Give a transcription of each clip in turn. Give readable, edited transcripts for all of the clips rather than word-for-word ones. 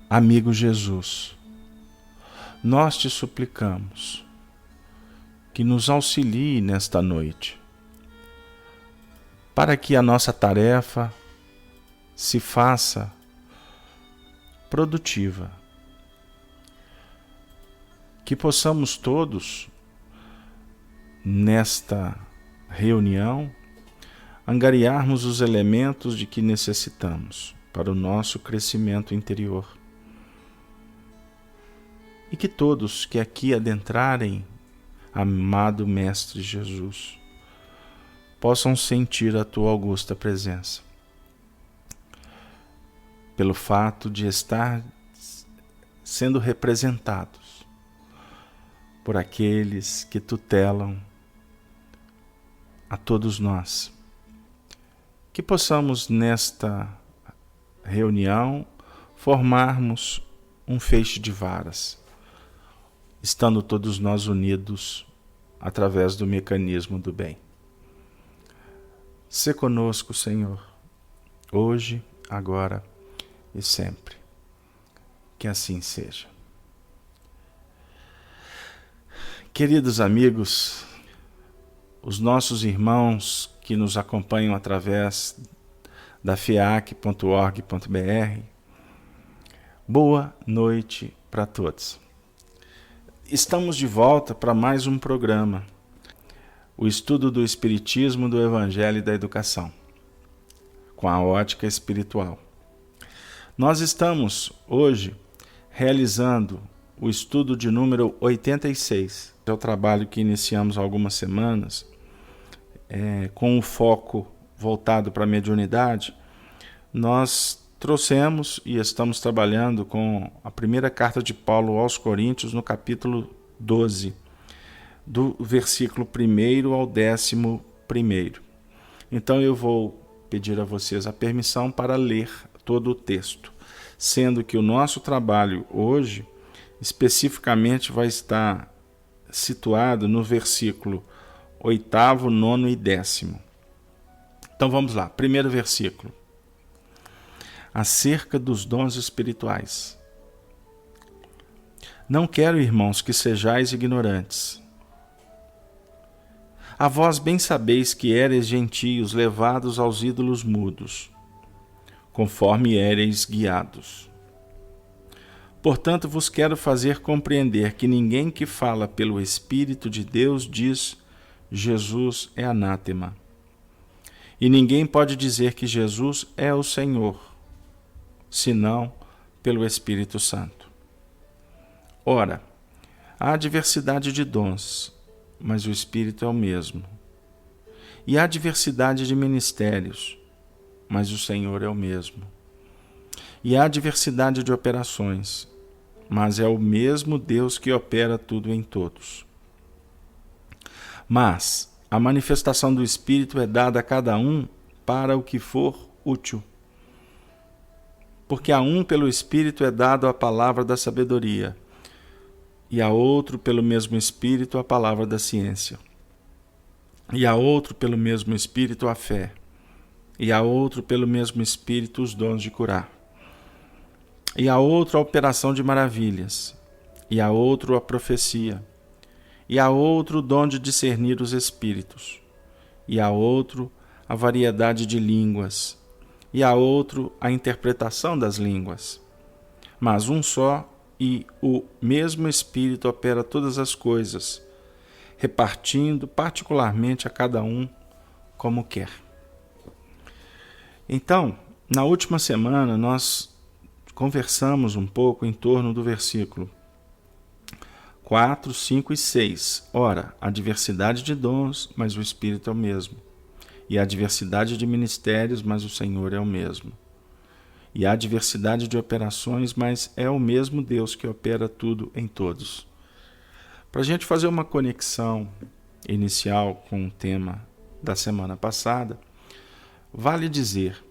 amigo Jesus, nós te suplicamos que nos auxilie nesta noite, para que a nossa tarefa se faça produtiva, que possamos todos, nesta reunião, angariarmos os elementos de que necessitamos para o nosso crescimento interior. E que todos que aqui adentrarem, amado Mestre Jesus, possam sentir a tua augusta presença. Pelo fato de estar sendo representados por aqueles que tutelam a todos nós. Que possamos nesta reunião formarmos um feixe de varas, estando todos nós unidos através do mecanismo do bem. Sê conosco, Senhor, hoje, agora e sempre. Que assim seja. Queridos amigos, os nossos irmãos que nos acompanham através da fiac.org.br, boa noite para todos. Estamos de volta para mais um programa, o estudo do Espiritismo, do Evangelho e da Educação, com a ótica espiritual. Nós estamos hoje realizando o estudo de número 86. É o trabalho que iniciamos há algumas semanas, com o foco voltado para a mediunidade. Nós trouxemos e estamos trabalhando com a primeira carta de Paulo aos Coríntios, no capítulo 12, do versículo 1º ao 11º. Então eu vou pedir a vocês a permissão para ler todo o texto, sendo que o nosso trabalho hoje especificamente vai estar situado no versículo 8º, 9º e 10º. Então vamos lá, primeiro versículo. Acerca dos dons espirituais. Não quero, irmãos, que sejais ignorantes. A vós bem sabeis que éreis gentios levados aos ídolos mudos, conforme éreis guiados. Portanto, vos quero fazer compreender que ninguém que fala pelo Espírito de Deus diz Jesus é anátema. E ninguém pode dizer que Jesus é o Senhor, senão pelo Espírito Santo. Ora, há diversidade de dons, mas o Espírito é o mesmo. E há diversidade de ministérios, mas o Senhor é o mesmo. E há diversidade de operações, mas é o mesmo Deus que opera tudo em todos. Mas a manifestação do Espírito é dada a cada um para o que for útil. Porque a um pelo Espírito é dado a palavra da sabedoria, e a outro pelo mesmo Espírito a palavra da ciência, e a outro pelo mesmo Espírito a fé, e a outro pelo mesmo Espírito os dons de curar, e a outro a operação de maravilhas, e a outro a profecia, e a outro o dom de discernir os espíritos, e a outro a variedade de línguas, e a outro a interpretação das línguas. Mas um só e o mesmo Espírito opera todas as coisas, repartindo particularmente a cada um como quer. Então, na última semana, nós conversamos um pouco em torno do versículo 4, 5 e 6. Ora, há diversidade de dons, mas o Espírito é o mesmo. E há diversidade de ministérios, mas o Senhor é o mesmo. E há diversidade de operações, mas é o mesmo Deus que opera tudo em todos. Para a gente fazer uma conexão inicial com o tema da semana passada, vale dizer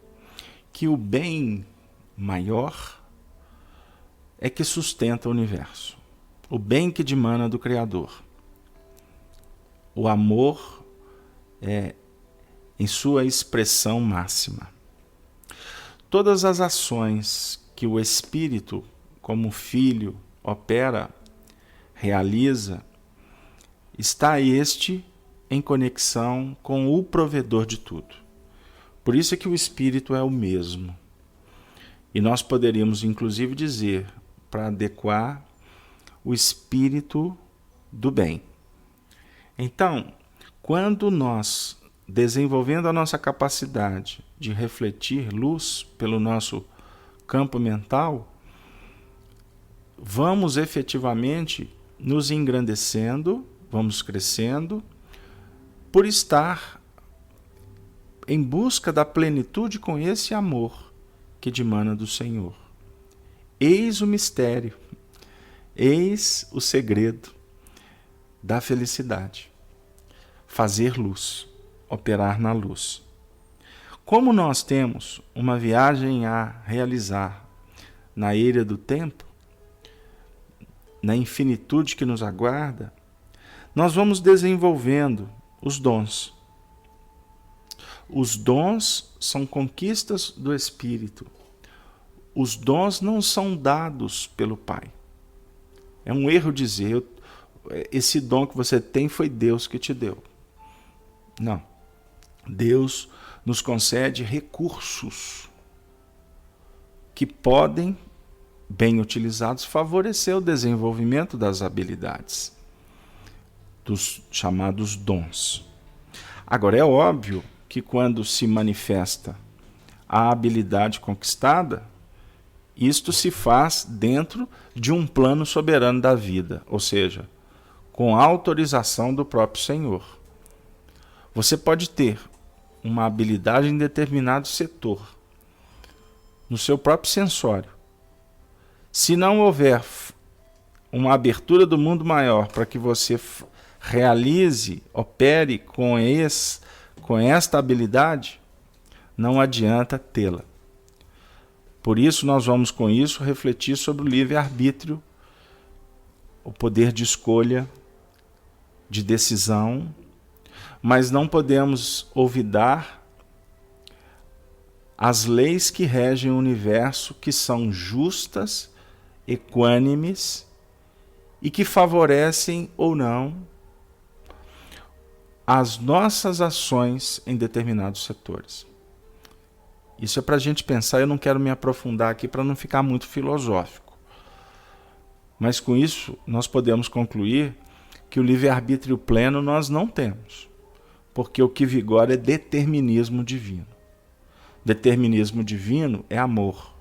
que o bem maior é que sustenta o universo. O bem que dimana do Criador. O amor é em sua expressão máxima. Todas as ações que o Espírito como o Filho opera, realiza, está este em conexão com o provedor de tudo. Por isso é que o Espírito é o mesmo. E nós poderíamos, inclusive, dizer, para adequar, o Espírito do bem. Então, quando nós, desenvolvendo a nossa capacidade de refletir luz pelo nosso campo mental, vamos efetivamente nos engrandecendo, vamos crescendo, por estar em busca da plenitude com esse amor que dimana do Senhor. Eis o mistério, eis o segredo da felicidade. Fazer luz, operar na luz. Como nós temos uma viagem a realizar na ilha do tempo, na infinitude que nos aguarda, nós vamos desenvolvendo os dons. Os dons são conquistas do Espírito. Os dons não são dados pelo Pai. É um erro dizer, esse dom que você tem foi Deus que te deu. Não. Deus nos concede recursos que podem, bem utilizados, favorecer o desenvolvimento das habilidades, dos chamados dons. Agora, é óbvio que quando se manifesta a habilidade conquistada, isto se faz dentro de um plano soberano da vida, ou seja, com a autorização do próprio Senhor. Você pode ter uma habilidade em determinado setor, no seu próprio sensório. Se não houver uma abertura do mundo maior para que você realize, opere com esta habilidade, não adianta tê-la. Por isso, nós vamos com isso refletir sobre o livre-arbítrio, o poder de escolha, de decisão, mas não podemos olvidar as leis que regem o universo, que são justas, equânimes e que favorecem ou não as nossas ações em determinados setores. Isso é para a gente pensar, eu não quero me aprofundar aqui para não ficar muito filosófico. Mas com isso nós podemos concluir que o livre-arbítrio pleno nós não temos, porque o que vigora é determinismo divino. Determinismo divino é amor.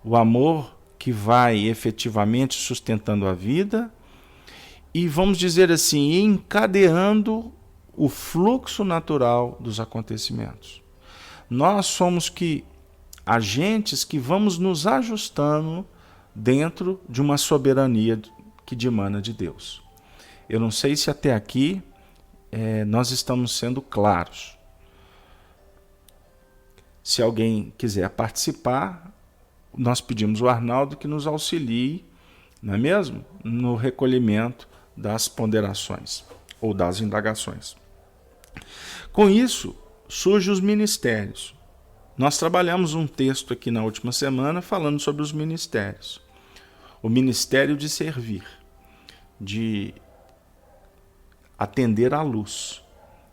O amor que vai efetivamente sustentando a vida e, vamos dizer assim, encadeando o fluxo natural dos acontecimentos. Nós somos agentes que vamos nos ajustando dentro de uma soberania que dimana de Deus. Eu não sei se até aqui nós estamos sendo claros. Se alguém quiser participar, nós pedimos ao Arnaldo que nos auxilie, não é mesmo? No recolhimento das ponderações ou das indagações. Com isso, surgem os ministérios. Nós trabalhamos um texto aqui na última semana falando sobre os ministérios. O ministério de servir, de atender à luz,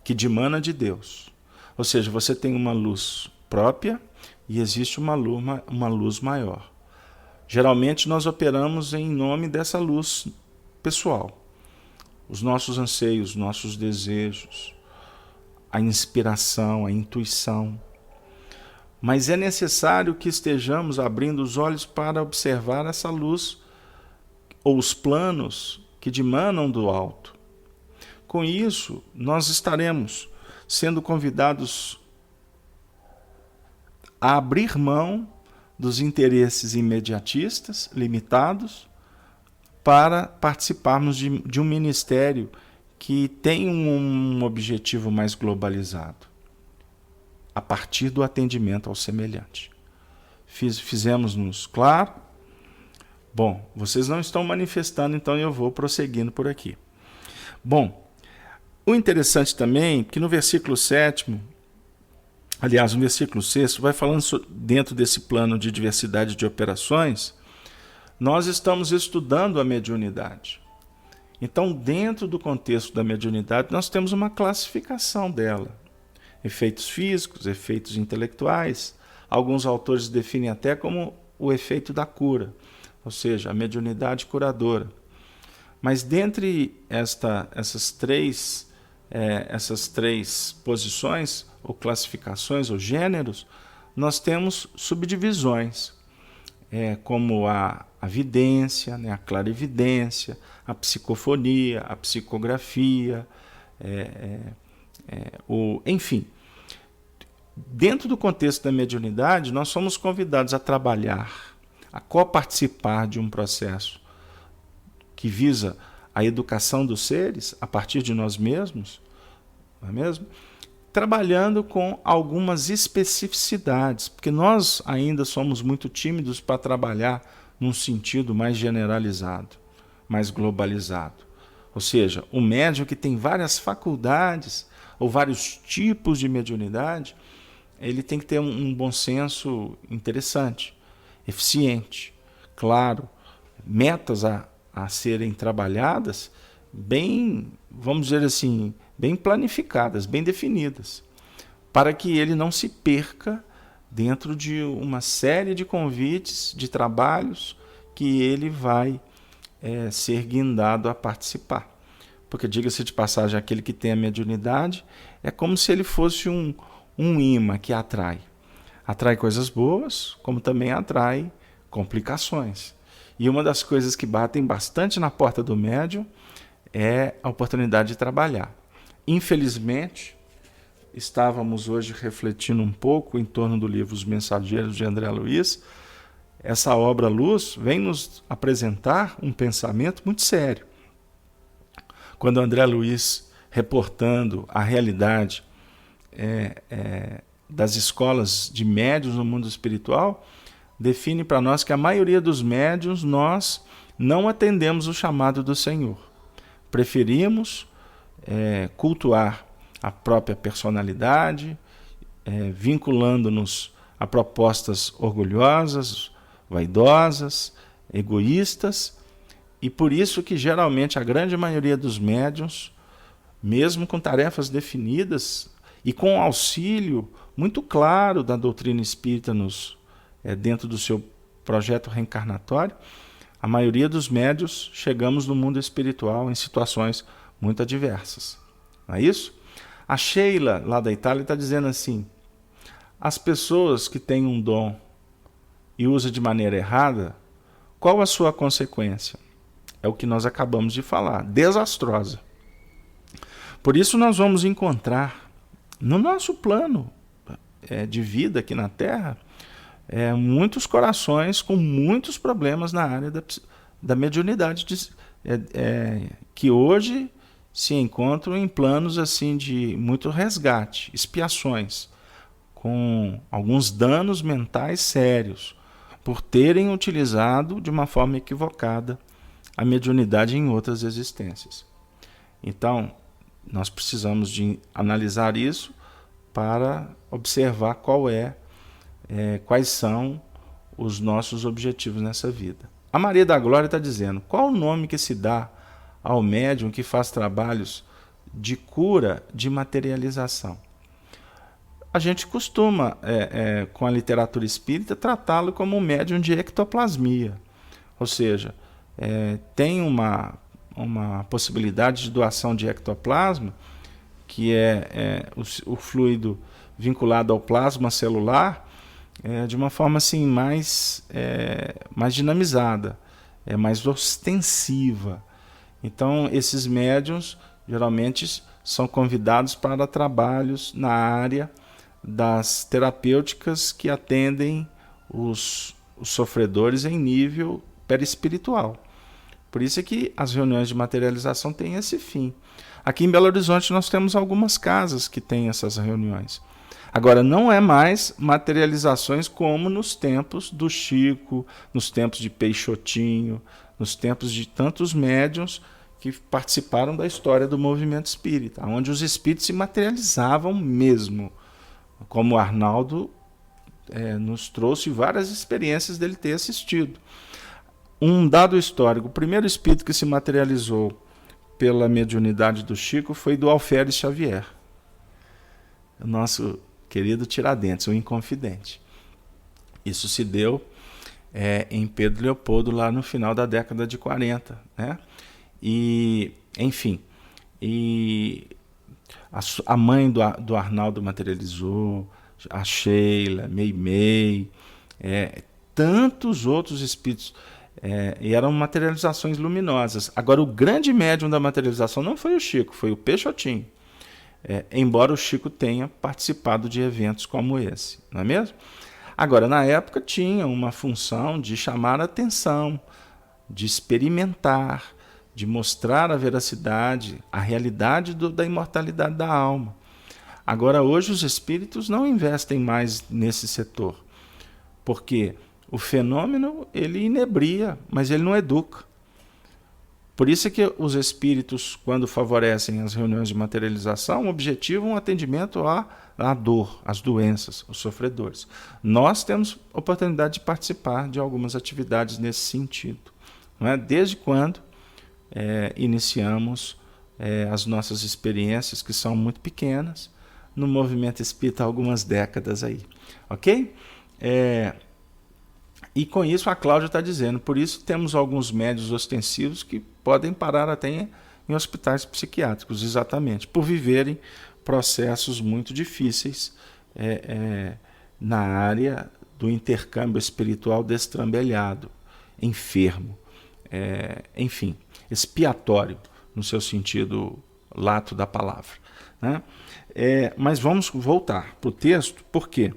que dimana de Deus. Ou seja, você tem uma luz própria e existe uma luz maior. Geralmente nós operamos em nome dessa luz pessoal. Os nossos anseios, os nossos desejos, a inspiração, a intuição. Mas é necessário que estejamos abrindo os olhos para observar essa luz ou os planos que dimanam do alto. Com isso, nós estaremos sendo convidados a abrir mão dos interesses imediatistas, limitados, para participarmos de um ministério que tem um objetivo mais globalizado, a partir do atendimento ao semelhante. Fizemos-nos claro? Bom, vocês não estão manifestando, então eu vou prosseguindo por aqui. Bom, o interessante também é que no versículo 7º, aliás, no versículo 6º, vai falando dentro desse plano de diversidade de operações, nós estamos estudando a mediunidade. Então, dentro do contexto da mediunidade, nós temos uma classificação dela. Efeitos físicos, efeitos intelectuais. Alguns autores definem até como o efeito da cura, ou seja, a mediunidade curadora. Mas dentre essas três posições, ou classificações, ou gêneros, nós temos subdivisões, como a vidência, né, a clarividência, a psicofonia, a psicografia, enfim. Dentro do contexto da mediunidade, nós somos convidados a trabalhar, a coparticipar de um processo que visa a educação dos seres a partir de nós mesmos, não é mesmo? Trabalhando com algumas especificidades, porque nós ainda somos muito tímidos para trabalhar num sentido mais generalizado, mais globalizado. Ou seja, o médium que tem várias faculdades ou vários tipos de mediunidade, ele tem que ter um bom senso interessante, eficiente, claro, metas a serem trabalhadas bem, vamos dizer assim, bem planificadas, bem definidas, para que ele não se perca dentro de uma série de convites, de trabalhos que ele vai ser guindado a participar. Porque, diga-se de passagem, aquele que tem a mediunidade é como se ele fosse um imã que atrai. Atrai coisas boas, como também atrai complicações. E uma das coisas que batem bastante na porta do médium é a oportunidade de trabalhar. Infelizmente, estávamos hoje refletindo um pouco em torno do livro Os Mensageiros de André Luiz. Essa obra Luz vem nos apresentar um pensamento muito sério. Quando André Luiz, reportando a realidade das escolas de médiuns no mundo espiritual, define para nós que a maioria dos médiuns nós não atendemos o chamado do Senhor. Preferimos cultuar a própria personalidade, vinculando-nos a propostas orgulhosas, vaidosas, egoístas, e por isso que geralmente a grande maioria dos médiuns, mesmo com tarefas definidas e com um auxílio muito claro da doutrina espírita dentro do seu projeto reencarnatório, a maioria dos médiuns chegamos no mundo espiritual em situações muito adversas. Não é isso? A Sheila, lá da Itália, está dizendo assim: as pessoas que têm um dom e usam de maneira errada, qual a sua consequência? É o que nós acabamos de falar, desastrosa. Por isso nós vamos encontrar no nosso plano de vida aqui na Terra muitos corações com muitos problemas na área da mediunidade, que hoje se encontram em planos assim de muito resgate, expiações, com alguns danos mentais sérios, por terem utilizado de uma forma equivocada a mediunidade em outras existências. Então, nós precisamos de analisar isso para observar quais são os nossos objetivos nessa vida. A Maria da Glória está dizendo: qual o nome que se dá ao médium que faz trabalhos de cura, de materialização? A gente costuma, com a literatura espírita, tratá-lo como um médium de ectoplasmia, ou seja, tem uma possibilidade de doação de ectoplasma, que o fluido vinculado ao plasma celular, de uma forma assim, mais dinamizada, mais ostensiva. Então, esses médiuns geralmente são convidados para trabalhos na área das terapêuticas que atendem os sofredores em nível perispiritual. Por isso é que as reuniões de materialização têm esse fim. Aqui em Belo Horizonte nós temos algumas casas que têm essas reuniões. Agora, não é mais materializações como nos tempos do Chico, nos tempos de Peixotinho, nos tempos de tantos médiuns que participaram da história do movimento espírita, onde os espíritos se materializavam mesmo, como o Arnaldo nos trouxe várias experiências dele ter assistido. Um dado histórico, o primeiro espírito que se materializou pela mediunidade do Chico foi do Alferes Xavier, o nosso querido Tiradentes, o Inconfidente. Isso se deu em Pedro Leopoldo, lá no final da década de 40, né? E, enfim, a mãe do Arnaldo materializou, a Sheila, Meimei, tantos outros espíritos, e eram materializações luminosas. Agora, o grande médium da materialização não foi o Chico, foi o Peixotinho, embora o Chico tenha participado de eventos como esse, não é mesmo? Agora, na época, tinha uma função de chamar a atenção, de experimentar, de mostrar a veracidade, a realidade da imortalidade da alma. Agora, hoje, os espíritos não investem mais nesse setor, porque o fenômeno ele inebria, mas ele não educa. Por isso é que os espíritos, quando favorecem as reuniões de materialização, objetivam um atendimento à dor, às doenças, aos sofredores. Nós temos oportunidade de participar de algumas atividades nesse sentido, não é? Desde quando iniciamos as nossas experiências, que são muito pequenas, no movimento espírita há algumas décadas aí, ok? E com isso a Cláudia está dizendo, por isso temos alguns médios ostensivos que podem parar até em hospitais psiquiátricos, exatamente, por viverem processos muito difíceis na área do intercâmbio espiritual destrambelhado, enfermo, enfim, expiatório, no seu sentido lato da palavra, né? Mas vamos voltar para o texto, por quê?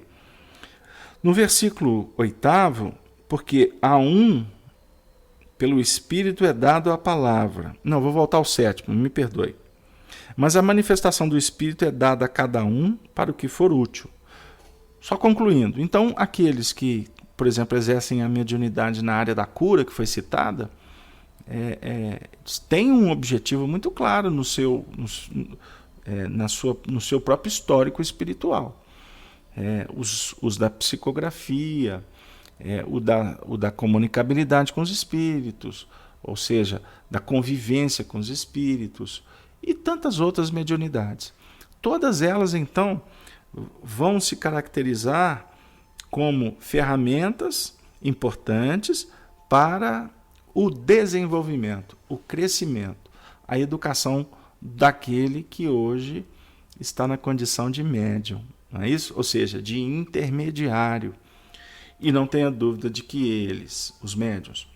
No versículo 8º, porque a um, pelo Espírito é dado a palavra. Não, vou voltar ao 7º, me perdoe. Mas a manifestação do Espírito é dada a cada um para o que for útil. Só concluindo, então aqueles que, por exemplo, exercem a mediunidade na área da cura, que foi citada, têm um objetivo muito claro no seu próprio histórico espiritual. Os da psicografia, o da comunicabilidade com os espíritos, ou seja, da convivência com os espíritos e tantas outras mediunidades. Todas elas, então, vão se caracterizar como ferramentas importantes para o desenvolvimento, o crescimento, a educação daquele que hoje está na condição de médium. Não é isso? Ou seja, de intermediário. E não tenha dúvida de que eles, os médiuns,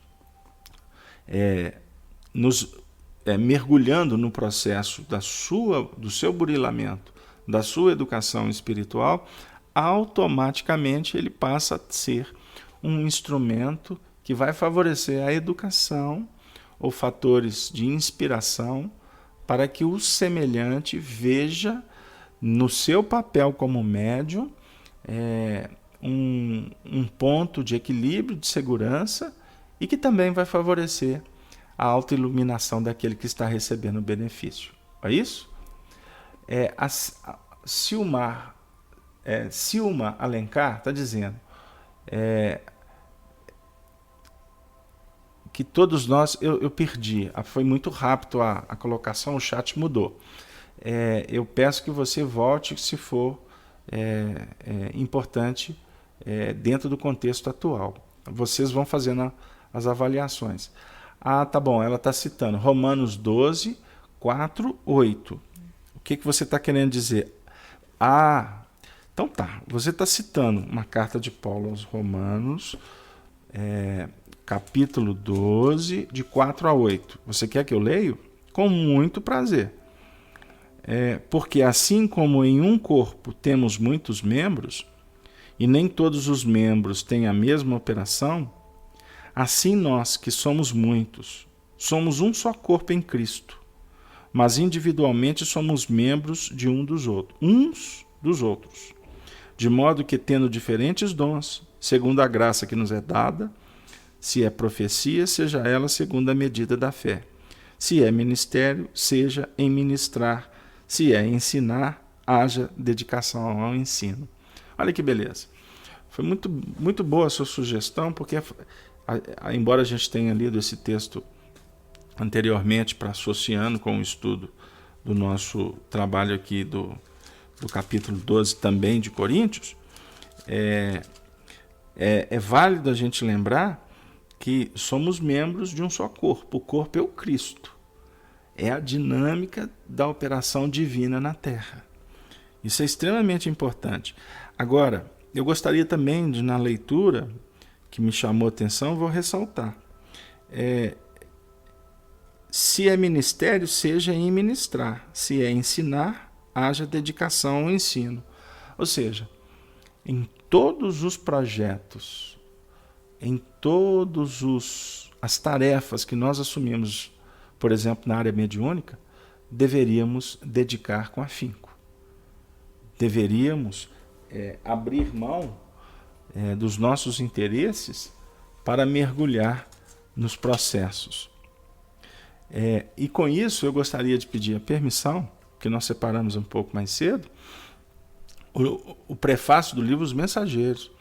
mergulhando no processo do seu burilamento, da sua educação espiritual, automaticamente ele passa a ser um instrumento que vai favorecer a educação ou fatores de inspiração para que o semelhante veja no seu papel como médium um ponto de equilíbrio, de segurança e que também vai favorecer a autoiluminação daquele que está recebendo o benefício. É isso? Silma Alencar está dizendo que todos nós... Eu perdi, foi muito rápido a colocação, o chat mudou. Eu peço que você volte se for importante dentro do contexto atual. Vocês vão fazendo as avaliações. Tá bom, ela está citando Romanos 12, 4, 8. O que você está querendo dizer? Então tá, você está citando uma carta de Paulo aos Romanos, capítulo 12, de 4 a 8. Você quer que eu leio? Com muito prazer. Porque assim como em um corpo temos muitos membros, e nem todos os membros têm a mesma operação, assim nós, que somos muitos, somos um só corpo em Cristo, mas individualmente somos membros de uns dos outros, de modo que, tendo diferentes dons, segundo a graça que nos é dada, se é profecia, seja ela segundo a medida da fé, se é ministério, seja em ministrar, se é ensinar, haja dedicação ao ensino. Olha que beleza. Foi muito, muito boa a sua sugestão, porque embora a gente tenha lido esse texto anteriormente, para associando com o estudo do nosso trabalho aqui do capítulo 12 também de Coríntios, é válido a gente lembrar que somos membros de um só corpo. O corpo é o Cristo. É a dinâmica da operação divina na Terra. Isso é extremamente importante. Agora, eu gostaria também de, na leitura que me chamou a atenção, vou ressaltar. Se é ministério, seja em ministrar. Se é ensinar, haja dedicação ao ensino. Ou seja, em todos os projetos, em todas as tarefas que nós assumimos, por exemplo, na área mediúnica, deveríamos dedicar com afinco. Deveríamos abrir mão dos nossos interesses para mergulhar nos processos. E com isso eu gostaria de pedir a permissão, que nós separamos um pouco mais cedo, o prefácio do livro Os Mensageiros,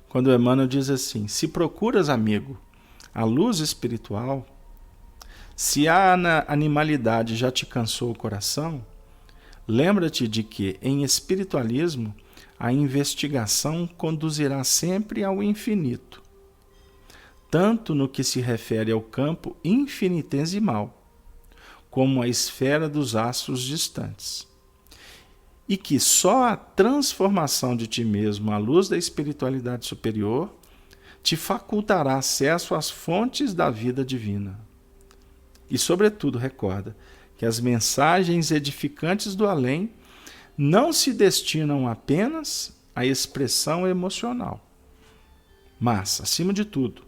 quando Emmanuel diz assim: se procuras, amigo, a luz espiritual, se a animalidade já te cansou o coração, lembra-te de que, em espiritualismo, a investigação conduzirá sempre ao infinito, tanto no que se refere ao campo infinitesimal, como à esfera dos astros distantes. E que só a transformação de ti mesmo à luz da espiritualidade superior te facultará acesso às fontes da vida divina. E, sobretudo, recorda que as mensagens edificantes do além não se destinam apenas à expressão emocional, mas, acima de tudo,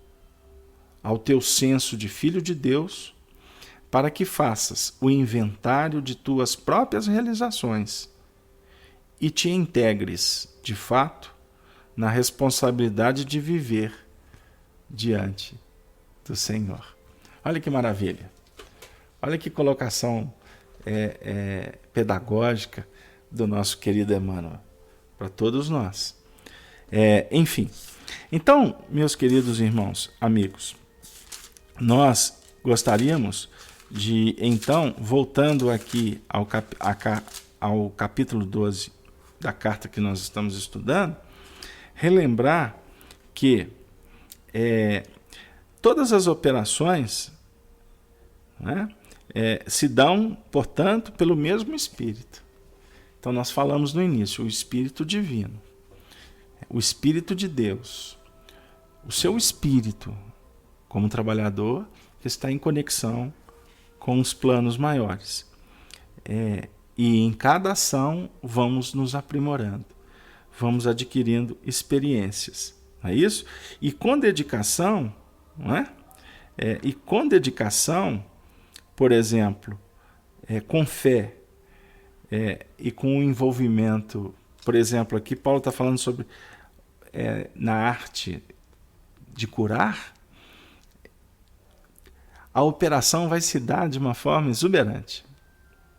ao teu senso de filho de Deus, para que faças o inventário de tuas próprias realizações e te integres, de fato, na responsabilidade de viver diante do Senhor. Olha que maravilha! Olha que colocação pedagógica do nosso querido Emmanuel para todos nós. Enfim, então, meus queridos irmãos, amigos, nós gostaríamos de, então, voltando aqui ao capítulo 12 da carta que nós estamos estudando, relembrar que todas as operações, né, se dão, portanto, pelo mesmo Espírito. Então nós falamos no início, o Espírito Divino, o Espírito de Deus, o seu Espírito, como trabalhador, que está em conexão com os planos maiores. E em cada ação vamos nos aprimorando, vamos adquirindo experiências, não é isso? E com dedicação, não é? E com dedicação, por exemplo, com fé e com o envolvimento, por exemplo, aqui Paulo está falando sobre na arte de curar, a operação vai se dar de uma forma exuberante,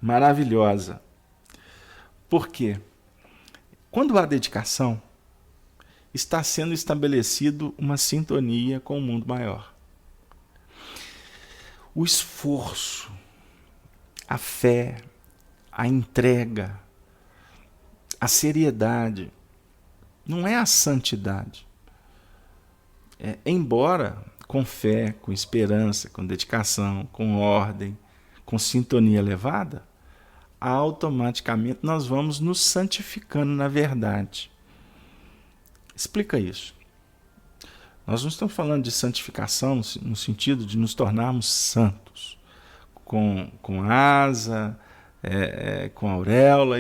maravilhosa. Por quê? Quando há dedicação, está sendo estabelecido uma sintonia com o mundo maior. O esforço, a fé, a entrega, a seriedade, não é a santidade. Embora com fé, com esperança, com dedicação, com ordem, com sintonia elevada, automaticamente nós vamos nos santificando na verdade. Explica isso. Nós não estamos falando de santificação no sentido de nos tornarmos santos, com asa, com auréola.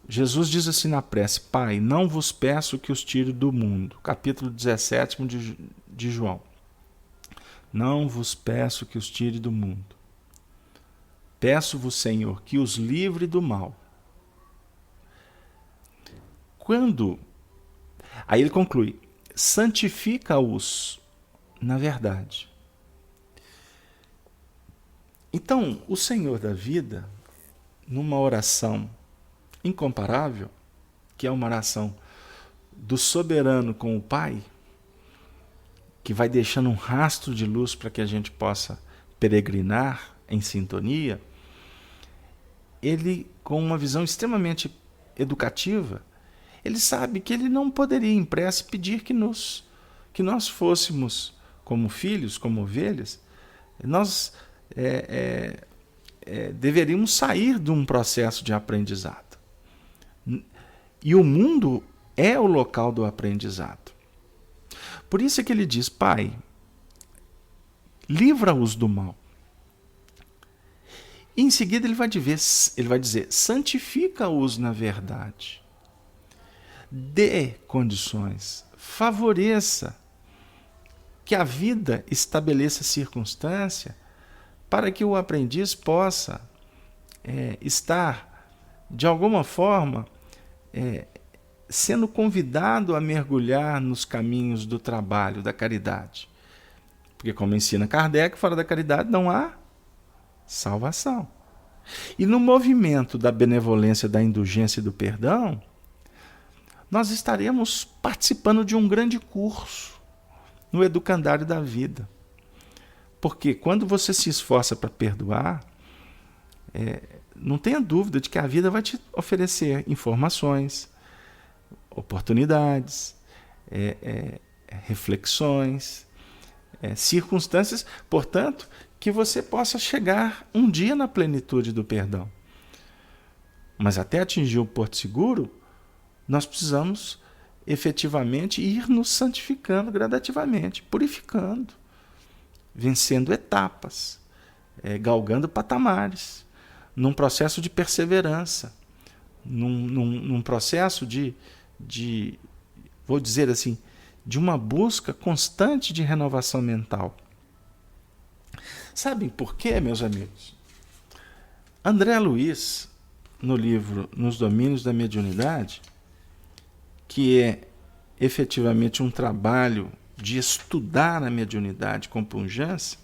Jesus diz assim na prece: Pai, não vos peço que os tire do mundo. Capítulo 17 de João. Não vos peço que os tire do mundo. Peço-vos, Senhor, que os livre do mal. Aí ele conclui: santifica-os na verdade. Então, o Senhor da vida, numa oração incomparável, que é uma oração do soberano com o Pai, que vai deixando um rastro de luz para que a gente possa peregrinar em sintonia, ele, com uma visão extremamente educativa, ele sabe que ele não poderia em prece pedir que nós fôssemos como filhos, como ovelhas, nós deveríamos sair de um processo de aprendizado. E o mundo é o local do aprendizado. Por isso é que ele diz: Pai, livra-os do mal. E em seguida ele vai dizer: santifica-os na verdade. Dê condições, favoreça que a vida estabeleça circunstância para que o aprendiz possa estar, de alguma forma, sendo convidado a mergulhar nos caminhos do trabalho, da caridade. Porque, como ensina Kardec, fora da caridade não há salvação. E no movimento da benevolência, da indulgência e do perdão, nós estaremos participando de um grande curso no educandário da vida. Porque quando você se esforça para perdoar, não tenha dúvida de que a vida vai te oferecer informações, oportunidades, reflexões, circunstâncias, portanto, que você possa chegar um dia na plenitude do perdão. Mas até atingir o porto seguro, nós precisamos efetivamente ir nos santificando gradativamente, purificando, vencendo etapas, galgando patamares, num processo de perseverança, num processo de, vou dizer assim, de uma busca constante de renovação mental. Sabem por quê, meus amigos? André Luiz, no livro Nos Domínios da Mediunidade, que é efetivamente um trabalho de estudar a mediunidade com punjância,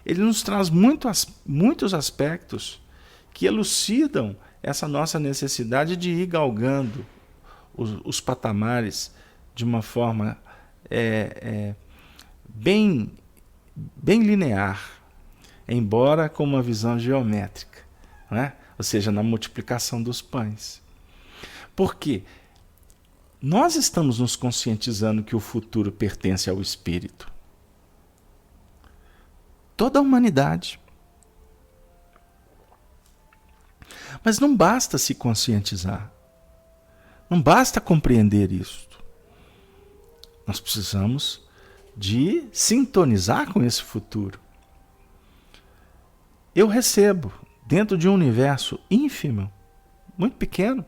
ele nos traz muitos aspectos que elucidam essa nossa necessidade de ir galgando os patamares de uma forma bem linear, embora com uma visão geométrica, né? Ou seja, na multiplicação dos pães. Por quê? Nós estamos nos conscientizando que o futuro pertence ao espírito. Toda a humanidade. Mas não basta se conscientizar. Não basta compreender isto. Nós precisamos de sintonizar com esse futuro. Eu recebo, dentro de um universo ínfimo, muito pequeno,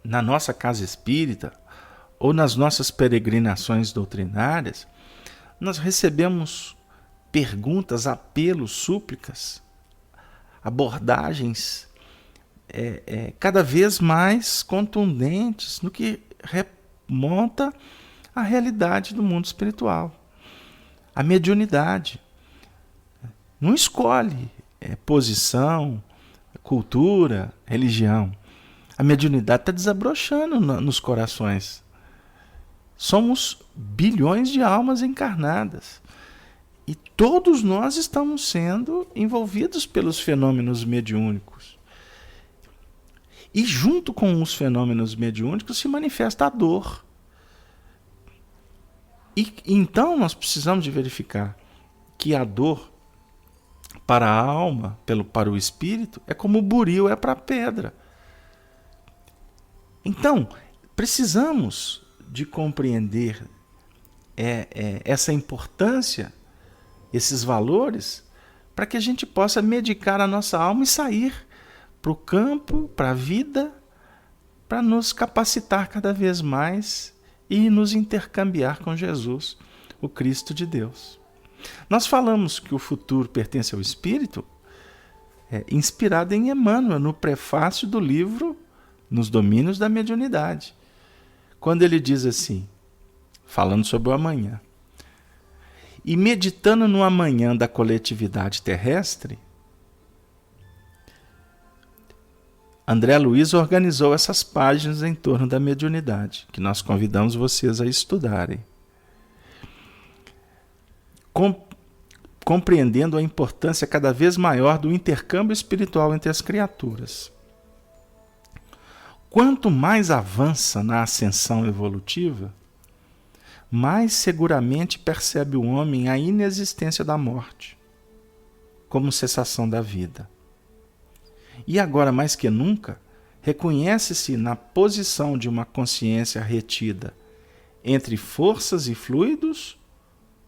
na nossa casa espírita ou nas nossas peregrinações doutrinárias, nós recebemos perguntas, apelos, súplicas, abordagens cada vez mais contundentes no que remonta à realidade do mundo espiritual. A mediunidade não escolhe posição, cultura, religião. A mediunidade está desabrochando nos corações. Somos bilhões de almas encarnadas. E todos nós estamos sendo envolvidos pelos fenômenos mediúnicos. E junto com os fenômenos mediúnicos se manifesta a dor. E então nós precisamos de verificar que a dor para a alma, para o espírito, é como o buril é para a pedra. Então, precisamos de compreender essa importância, esses valores, para que a gente possa medicar a nossa alma e sair para o campo, para a vida, para nos capacitar cada vez mais e nos intercambiar com Jesus, o Cristo de Deus. Nós falamos que o futuro pertence ao Espírito, inspirado em Emmanuel, no prefácio do livro Nos Domínios da Mediunidade, quando ele diz assim, falando sobre o amanhã: e meditando no amanhã da coletividade terrestre, André Luiz organizou essas páginas em torno da mediunidade, que nós convidamos vocês a estudarem. Compreendendo a importância cada vez maior do intercâmbio espiritual entre as criaturas. Quanto mais avança na ascensão evolutiva, mais seguramente percebe o homem a inexistência da morte, como cessação da vida. E agora, mais que nunca, reconhece-se na posição de uma consciência retida entre forças e fluidos,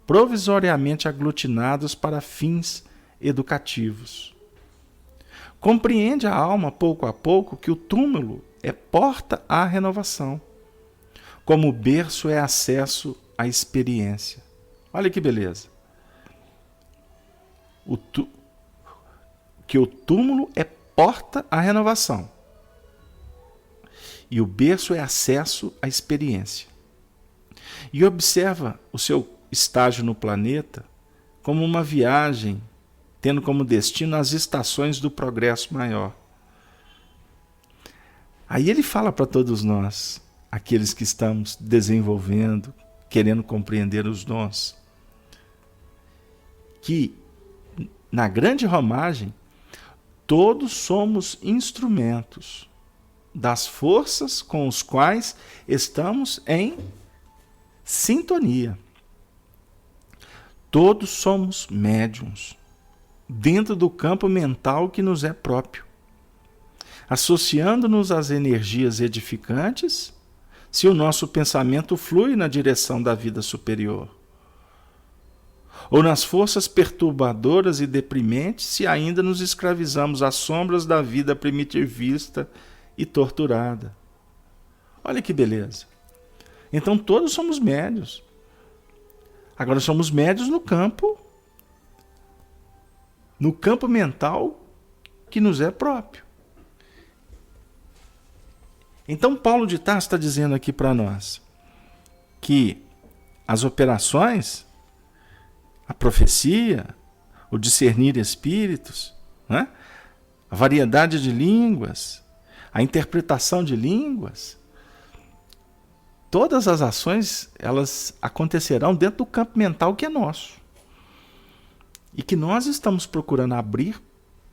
provisoriamente aglutinados para fins educativos. Compreende a alma, pouco a pouco, que o túmulo é porta à renovação, como o berço é acesso à experiência. Olha que beleza. Que o túmulo é porta à renovação e o berço é acesso à experiência. E observa o seu estágio no planeta como uma viagem, tendo como destino as estações do progresso maior. Aí ele fala para todos nós, aqueles que estamos desenvolvendo, querendo compreender os dons, que na grande romagem todos somos instrumentos das forças com os quais estamos em sintonia. Todos somos médiuns dentro do campo mental que nos é próprio, associando-nos às energias edificantes, se o nosso pensamento flui na direção da vida superior, ou nas forças perturbadoras e deprimentes, se ainda nos escravizamos às sombras da vida primitivista e torturada. Olha que beleza. Então todos somos médiuns. Agora somos médiuns no campo mental que nos é próprio. Então Paulo de Tarso está dizendo aqui para nós que as operações, a profecia, o discernir espíritos, né? A variedade de línguas, a interpretação de línguas, todas as ações elas acontecerão dentro do campo mental que é nosso e que nós estamos procurando abrir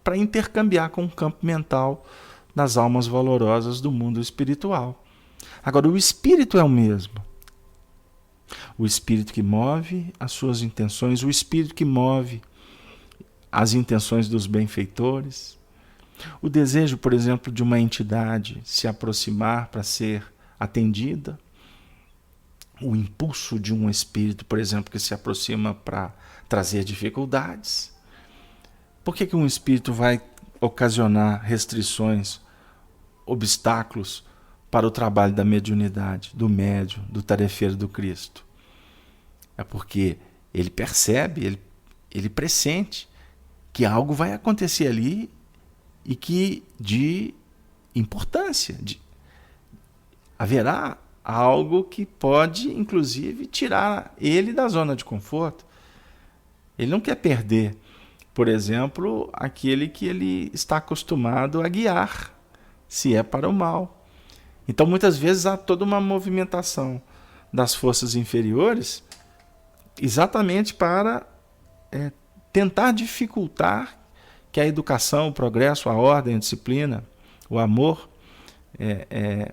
para intercambiar com o campo mental das almas valorosas do mundo espiritual. Agora, o espírito é o mesmo. O espírito que move as suas intenções, o espírito que move as intenções dos benfeitores, o desejo, por exemplo, de uma entidade se aproximar para ser atendida, o impulso de um espírito, por exemplo, que se aproxima para trazer dificuldades. Por que um espírito vai ocasionar restrições, obstáculos para o trabalho da mediunidade, do médium, do tarefeiro do Cristo? É porque ele percebe, ele pressente que algo vai acontecer ali e que de importância, haverá algo que pode, inclusive, tirar ele da zona de conforto. Ele não quer perder, por exemplo, aquele que ele está acostumado a guiar, se é para o mal. Então, muitas vezes, há toda uma movimentação das forças inferiores exatamente para tentar dificultar que a educação, o progresso, a ordem, a disciplina, o amor,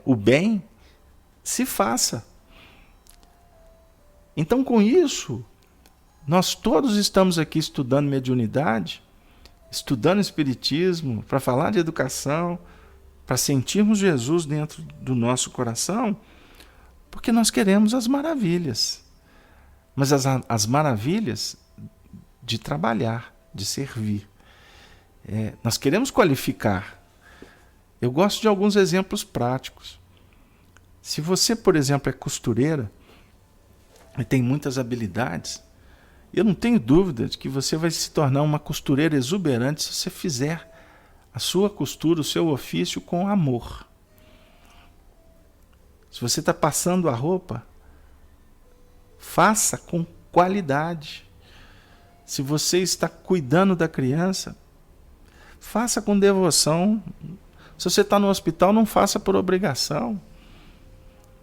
o bem se faça. Então, com isso, nós todos estamos aqui estudando mediunidade, estudando espiritismo, para falar de educação, para sentirmos Jesus dentro do nosso coração, porque nós queremos as maravilhas. Mas as maravilhas de trabalhar, de servir. Nós queremos qualificar. Eu gosto de alguns exemplos práticos. Se você, por exemplo, é costureira e tem muitas habilidades, eu não tenho dúvida de que você vai se tornar uma costureira exuberante se você fizer a sua costura, o seu ofício com amor. Se você está passando a roupa, faça com qualidade. Se você está cuidando da criança, faça com devoção, Se você está no hospital, não faça por obrigação.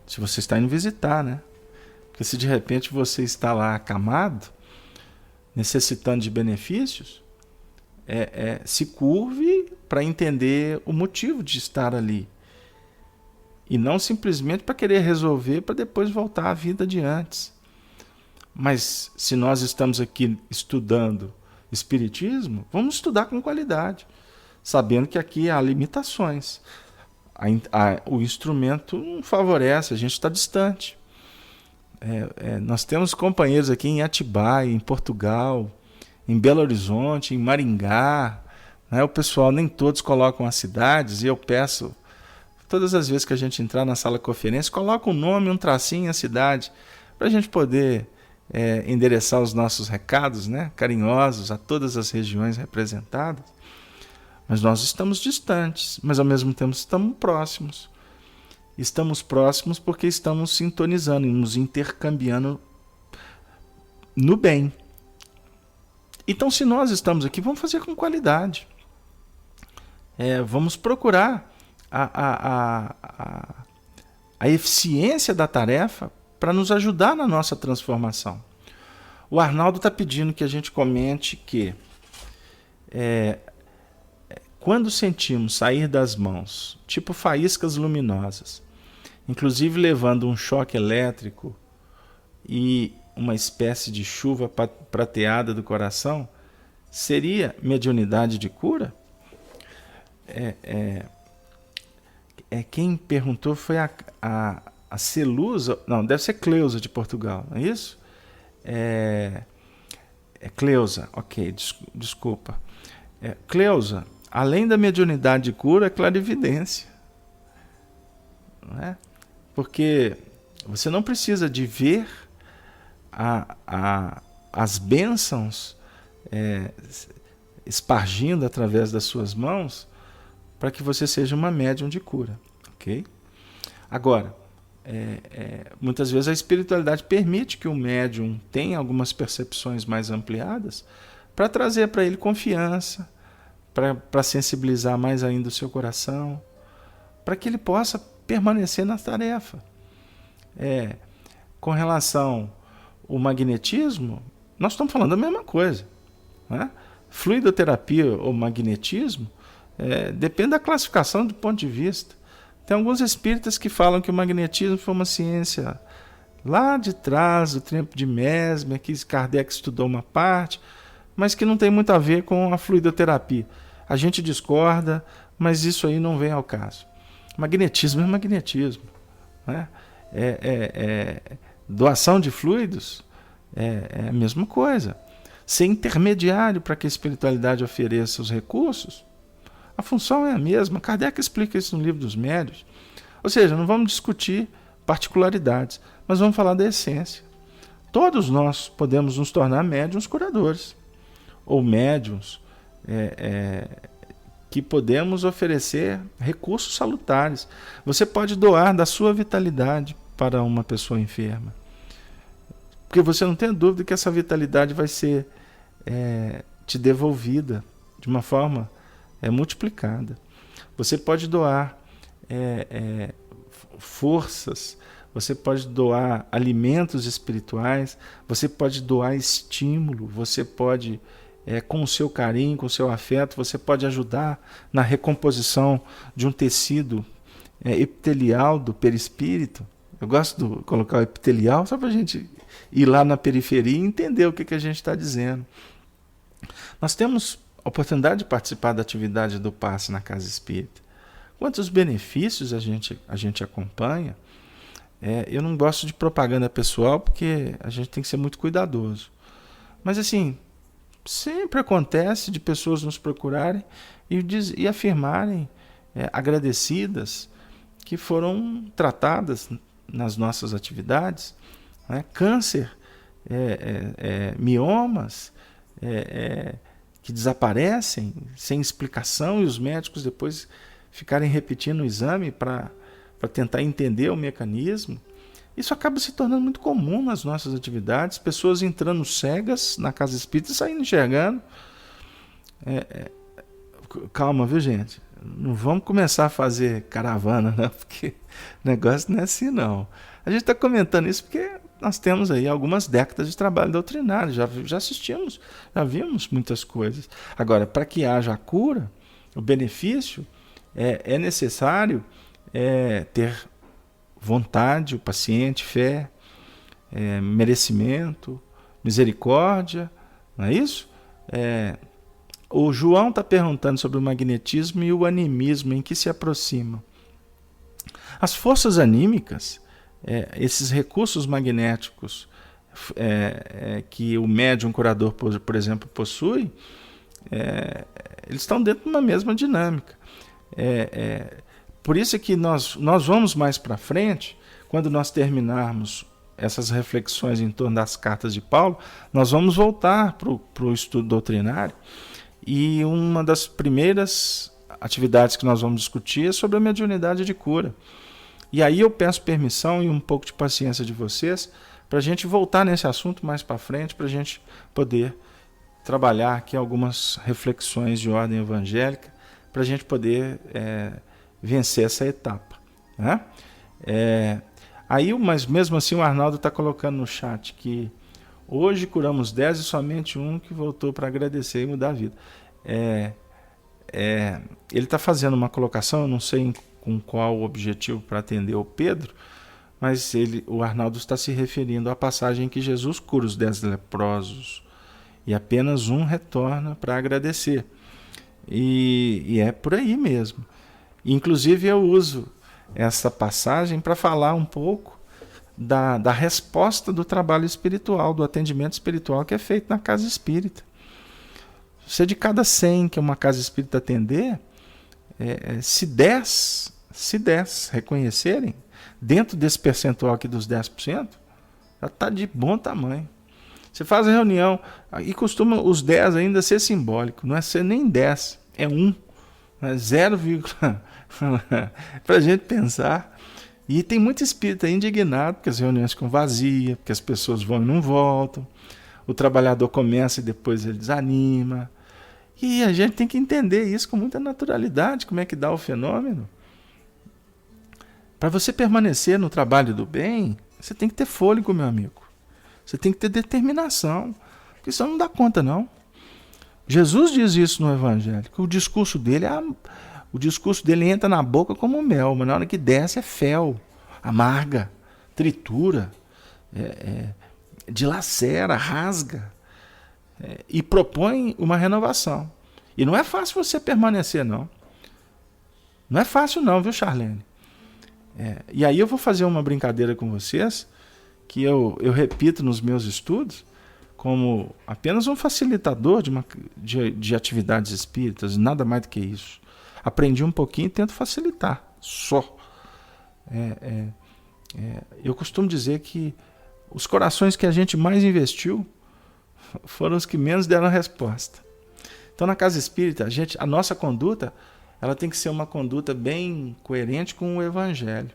Se você está indo visitar, né? Porque se de repente você está lá acamado, necessitando de benefícios, se curve para entender o motivo de estar ali. E não simplesmente para querer resolver para depois voltar à vida de antes. Mas se nós estamos aqui estudando Espiritismo, vamos estudar com qualidade, sabendo que aqui há limitações. O instrumento não favorece, a gente está distante. Nós temos companheiros aqui em Atibaia, em Portugal, em Belo Horizonte, em Maringá. Né? O pessoal, nem todos colocam as cidades, e eu peço, todas as vezes que a gente entrar na sala de conferência, coloca um nome, um tracinho, a cidade, para a gente poder endereçar os nossos recados, né, carinhosos a todas as regiões representadas. Mas nós estamos distantes, mas ao mesmo tempo estamos próximos. Estamos próximos porque estamos sintonizando e nos intercambiando no bem. Então, se nós estamos aqui, vamos fazer com qualidade. Vamos procurar a eficiência da tarefa para nos ajudar na nossa transformação. O Arnaldo está pedindo que a gente comente que quando sentimos sair das mãos, tipo faíscas luminosas, inclusive levando um choque elétrico e uma espécie de chuva prateada do coração, seria mediunidade de cura? Quem perguntou foi a Celusa, não, deve ser Cleusa de Portugal, não é isso? Cleusa, ok, desculpa. Cleusa, além da mediunidade de cura, é clarividência. Não é? Porque você não precisa de ver as bênçãos espargindo através das suas mãos para que você seja uma médium de cura. Ok? Agora, muitas vezes a espiritualidade permite que o médium tenha algumas percepções mais ampliadas para trazer para ele confiança, para sensibilizar mais ainda o seu coração, para que ele possa permanecer na tarefa. Com relação ao magnetismo, nós estamos falando da mesma coisa. Né? Fluidoterapia ou magnetismo depende da classificação do ponto de vista. Tem alguns espíritas que falam que o magnetismo foi uma ciência lá de trás, do tempo de Mesmer, que Kardec estudou uma parte, mas que não tem muito a ver com a fluidoterapia. A gente discorda, mas isso aí não vem ao caso. Magnetismo é magnetismo. Né? Doação de fluidos é a mesma coisa. Ser intermediário para que a espiritualidade ofereça os recursos, a função é a mesma. Kardec explica isso no Livro dos Médiuns. Ou seja, não vamos discutir particularidades, mas vamos falar da essência. Todos nós podemos nos tornar médiuns curadores, ou médiuns que podemos oferecer recursos salutares. Você pode doar da sua vitalidade para uma pessoa enferma, porque você não tem dúvida que essa vitalidade vai ser te devolvida de uma forma multiplicada. Você pode doar forças, você pode doar alimentos espirituais, você pode doar estímulo, você pode, com o seu carinho, com o seu afeto, você pode ajudar na recomposição de um tecido epitelial do perispírito. Eu gosto de colocar o epitelial só para a gente ir lá na periferia e entender o que a gente está dizendo. Nós temos a oportunidade de participar da atividade do passe na Casa Espírita. Quantos benefícios a gente acompanha. Eu não gosto de propaganda pessoal porque a gente tem que ser muito cuidadoso. Mas assim, sempre acontece de pessoas nos procurarem e afirmarem, agradecidas, que foram tratadas nas nossas atividades. Né? Câncer, miomas, que desaparecem sem explicação e os médicos depois ficarem repetindo o exame para tentar entender o mecanismo. Isso acaba se tornando muito comum nas nossas atividades, pessoas entrando cegas na Casa Espírita e saindo enxergando. Calma, viu, gente? Não vamos começar a fazer caravana, não, porque o negócio não é assim, não. A gente está comentando isso porque nós temos aí algumas décadas de trabalho doutrinário, já assistimos, já vimos muitas coisas. Agora, para que haja a cura, o benefício, é necessário ter vontade, o paciente, fé, merecimento, misericórdia, não é isso? O João está perguntando sobre o magnetismo e o animismo, em que se aproximam. As forças anímicas, esses recursos magnéticos que o médium curador, por exemplo, possui, eles estão dentro de uma mesma dinâmica. Por isso é que nós vamos mais para frente, quando nós terminarmos essas reflexões em torno das cartas de Paulo, nós vamos voltar para o estudo doutrinário, e uma das primeiras atividades que nós vamos discutir é sobre a mediunidade de cura. E aí eu peço permissão e um pouco de paciência de vocês para a gente voltar nesse assunto mais para frente, para a gente poder trabalhar aqui algumas reflexões de ordem evangélica, para a gente poder vencer essa etapa, né? Mas mesmo assim o Arnaldo está colocando no chat que hoje curamos 10 e somente um que voltou para agradecer e mudar a vida. Ele está fazendo uma colocação, eu não sei com qual objetivo para atender o Pedro, mas o Arnaldo está se referindo à passagem em que Jesus cura os 10 leprosos e apenas um retorna para agradecer. E é por aí mesmo. Inclusive eu uso essa passagem para falar um pouco da resposta do trabalho espiritual, do atendimento espiritual que é feito na casa espírita. Se de cada 100 que uma casa espírita atender, se 10 reconhecerem, dentro desse percentual aqui dos 10%, já está de bom tamanho. Você faz a reunião, e costuma os 10 ainda ser simbólico, não é ser nem 10, é 1, é 0, para a gente pensar. E tem muito espírita indignado porque as reuniões ficam vazias, porque as pessoas vão e não voltam, o trabalhador começa e depois ele desanima. E a gente tem que entender isso com muita naturalidade, como é que dá o fenômeno. Para você permanecer no trabalho do bem, você tem que ter fôlego, meu amigo. Você tem que ter determinação, porque isso não dá conta, não. Jesus diz isso no Evangelho, que o discurso dele entra na boca como mel, mas na hora que desce é fel, amarga, tritura, dilacera, rasga, e propõe uma renovação. E não é fácil você permanecer, não. Não é fácil não, viu, Charlene? E aí eu vou fazer uma brincadeira com vocês, que eu repito nos meus estudos, como apenas um facilitador de atividades espíritas, nada mais do que isso. Aprendi um pouquinho e tento facilitar, só. Eu costumo dizer que os corações que a gente mais investiu foram os que menos deram resposta. Então, na casa espírita, a nossa conduta, ela tem que ser uma conduta bem coerente com o Evangelho.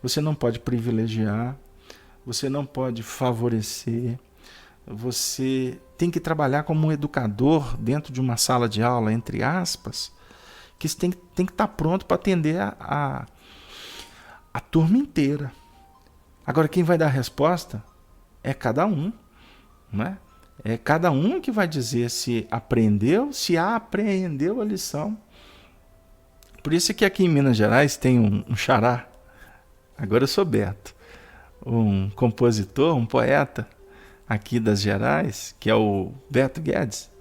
Você não pode privilegiar, você não pode favorecer, você tem que trabalhar como um educador dentro de uma sala de aula, entre aspas, que você tem que estar pronto para atender a turma inteira. Agora, quem vai dar a resposta é cada um, né? É cada um que vai dizer se aprendeu, se apreendeu a lição. Por isso que aqui em Minas Gerais tem um xará, agora eu sou Beto, um compositor, um poeta aqui das Gerais, que é o Beto Guedes,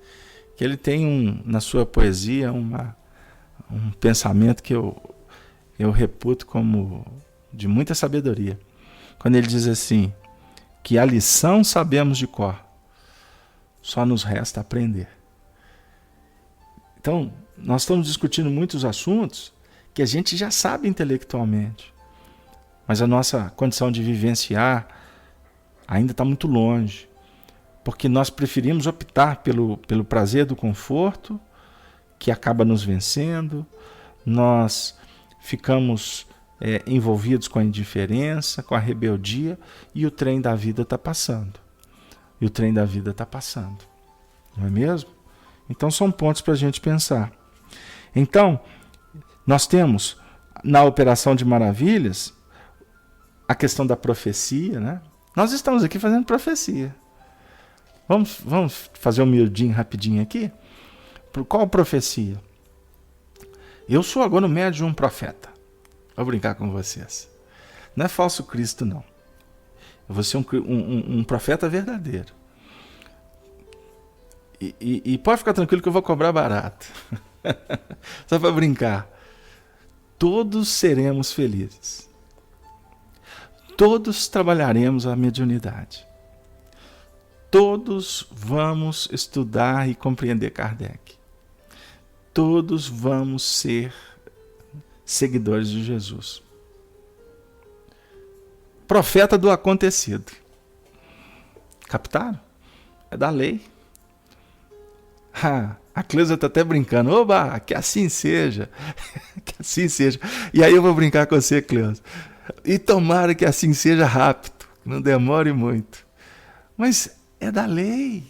que ele tem na sua poesia um pensamento que eu reputo como de muita sabedoria. Quando ele diz assim, que a lição sabemos de cor, só nos resta aprender. Então, nós estamos discutindo muitos assuntos que a gente já sabe intelectualmente, mas a nossa condição de vivenciar ainda está muito longe, porque nós preferimos optar pelo prazer do conforto, que acaba nos vencendo, nós ficamos envolvidos com a indiferença, com a rebeldia, e o trem da vida está passando. E o trem da vida está passando. Não é mesmo? Então são pontos para a gente pensar. Então, Nós temos, na Operação de Maravilhas, a questão da profecia, né? Nós estamos aqui fazendo profecia. Vamos fazer um miudinho rapidinho aqui? Qual profecia? Eu sou agora o médium de um profeta. Vou brincar com vocês. Não é falso Cristo, não. Eu vou ser um profeta verdadeiro. E pode ficar tranquilo que eu vou cobrar barato. Só para brincar. Todos seremos felizes. Todos trabalharemos a mediunidade. Todos vamos estudar e compreender Kardec. Todos vamos ser seguidores de Jesus. Profeta do acontecido. Captaram? É da lei. A Cleusa está até brincando. Oba, que assim seja. Que assim seja. E aí eu vou brincar com você, Cleusa. E tomara que assim seja rápido. Não demore muito. Mas é da lei.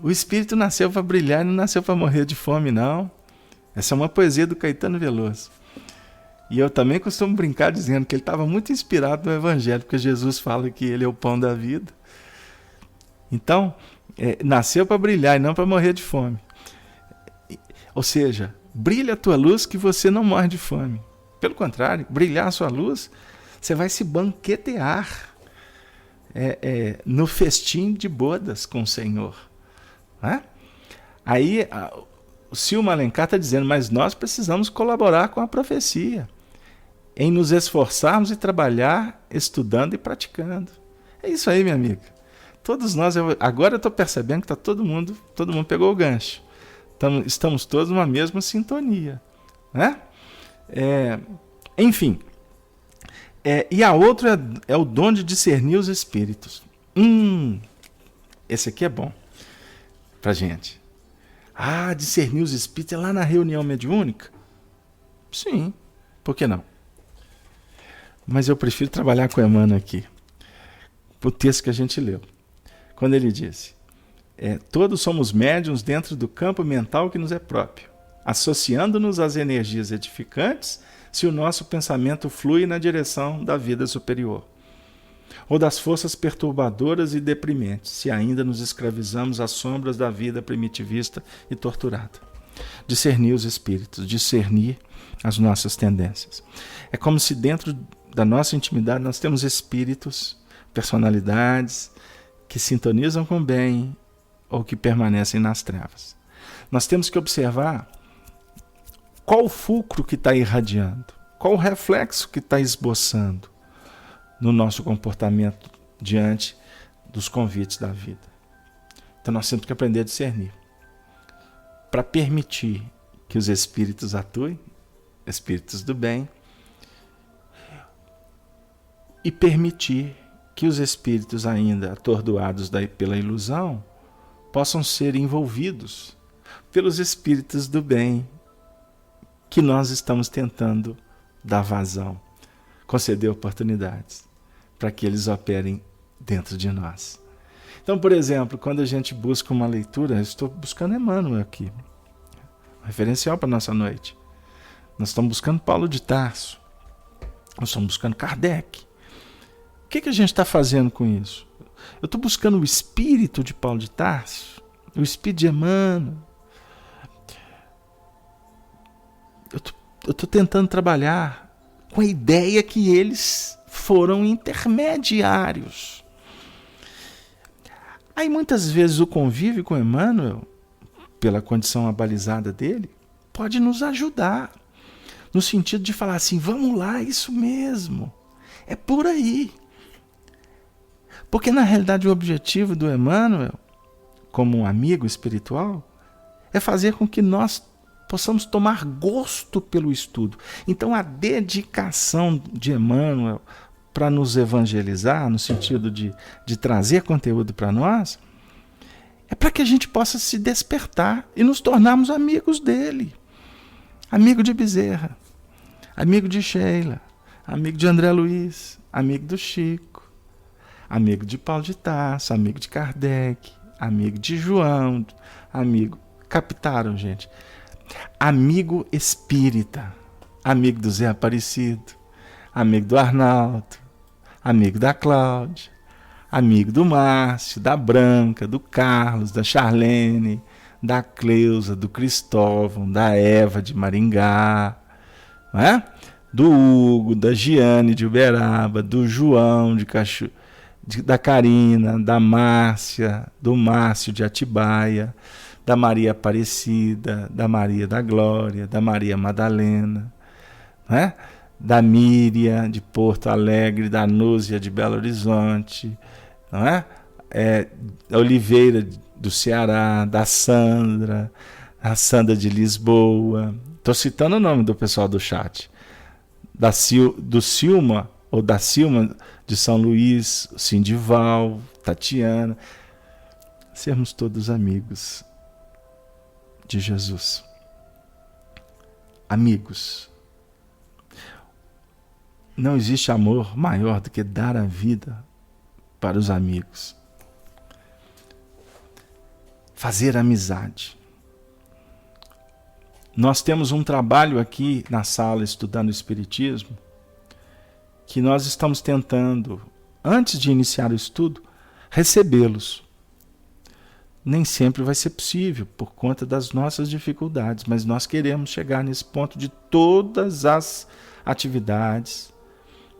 O Espírito nasceu para brilhar, não nasceu para morrer de fome, não. Essa é uma poesia do Caetano Veloso. E eu também costumo brincar dizendo que ele estava muito inspirado no Evangelho, porque Jesus fala que ele é o pão da vida. Então, nasceu para brilhar e não para morrer de fome. Ou seja, brilha a tua luz que você não morre de fome. Pelo contrário, brilhar a sua luz, você vai se banquetear no festim de bodas com o Senhor. Né? Aí, o Silma Alencar está dizendo, mas nós precisamos colaborar com a profecia, em nos esforçarmos e trabalhar, estudando e praticando. É isso aí, minha amiga. Todos nós, agora eu estou percebendo que todo mundo pegou o gancho. Estamos todos numa mesma sintonia. Né? Enfim. E a outra é o dom de discernir os espíritos. Esse aqui é bom pra gente. Discernir os espíritos é lá na reunião mediúnica? Sim, por que não? Mas eu prefiro trabalhar com Emmanuel aqui. O texto que a gente leu. Quando ele disse, todos somos médiuns dentro do campo mental que nos é próprio, associando-nos às energias edificantes se o nosso pensamento flui na direção da vida superior, ou das forças perturbadoras e deprimentes, se ainda nos escravizamos às sombras da vida primitivista e torturada. Discernir os espíritos, discernir as nossas tendências. É como se dentro da nossa intimidade nós temos espíritos, personalidades que sintonizam com o bem ou que permanecem nas trevas. Nós temos que observar qual o fulcro que está irradiando, qual o reflexo que está esboçando no nosso comportamento diante dos convites da vida. Então nós temos que aprender a discernir, para permitir que os espíritos atuem, espíritos do bem, e permitir que os espíritos ainda atordoados pela ilusão possam ser envolvidos pelos espíritos do bem que nós estamos tentando dar vazão, conceder oportunidades para que eles operem dentro de nós. Então, por exemplo, quando a gente busca uma leitura, eu estou buscando Emmanuel aqui, um referencial para a nossa noite. Nós estamos buscando Paulo de Tarso, nós estamos buscando Kardec. O que a gente está fazendo com isso? Eu estou buscando o espírito de Paulo de Tarso, o espírito de Emmanuel. Eu estou tentando trabalhar com a ideia que eles foram intermediários. Aí muitas vezes o convívio com Emmanuel, pela condição abalizada dele, pode nos ajudar, no sentido de falar assim, vamos lá, isso mesmo, é por aí. Porque na realidade o objetivo do Emmanuel, como um amigo espiritual, é fazer com que nós possamos tomar gosto pelo estudo. Então a dedicação de Emmanuel para nos evangelizar, no sentido de trazer conteúdo para nós, é para que a gente possa se despertar e nos tornarmos amigos dele. Amigo de Bezerra, amigo de Sheila, amigo de André Luiz, amigo do Chico, amigo de Paulo de Tarso, amigo de Kardec, amigo de João, amigo... Captaram, gente? Amigo espírita. amigo do Zé Aparecido, amigo do Arnaldo, amigo da Cláudia, amigo do Márcio, da Branca, do Carlos, da Charlene, da Cleusa, do Cristóvão, da Eva de Maringá, não é? Do Hugo, da Giane de Uberaba, do João de da Karina, da Márcia, do Márcio de Atibaia, da Maria Aparecida, da Maria da Glória, da Maria Madalena, né? Da Míria de Porto Alegre, da Núzia de Belo Horizonte, não é? Da Oliveira do Ceará, da Sandra, a Sandra de Lisboa. Estou citando o nome do pessoal do chat. Do Silma, ou da Silma de São Luís, Cindival, Tatiana. Sermos todos amigos de Jesus. Amigos. Não existe amor maior do que dar a vida para os amigos. Fazer amizade. Nós temos um trabalho aqui na sala estudando o Espiritismo, que nós estamos tentando, antes de iniciar o estudo, recebê-los. Nem sempre vai ser possível, por conta das nossas dificuldades, mas nós queremos chegar nesse ponto de todas as atividades,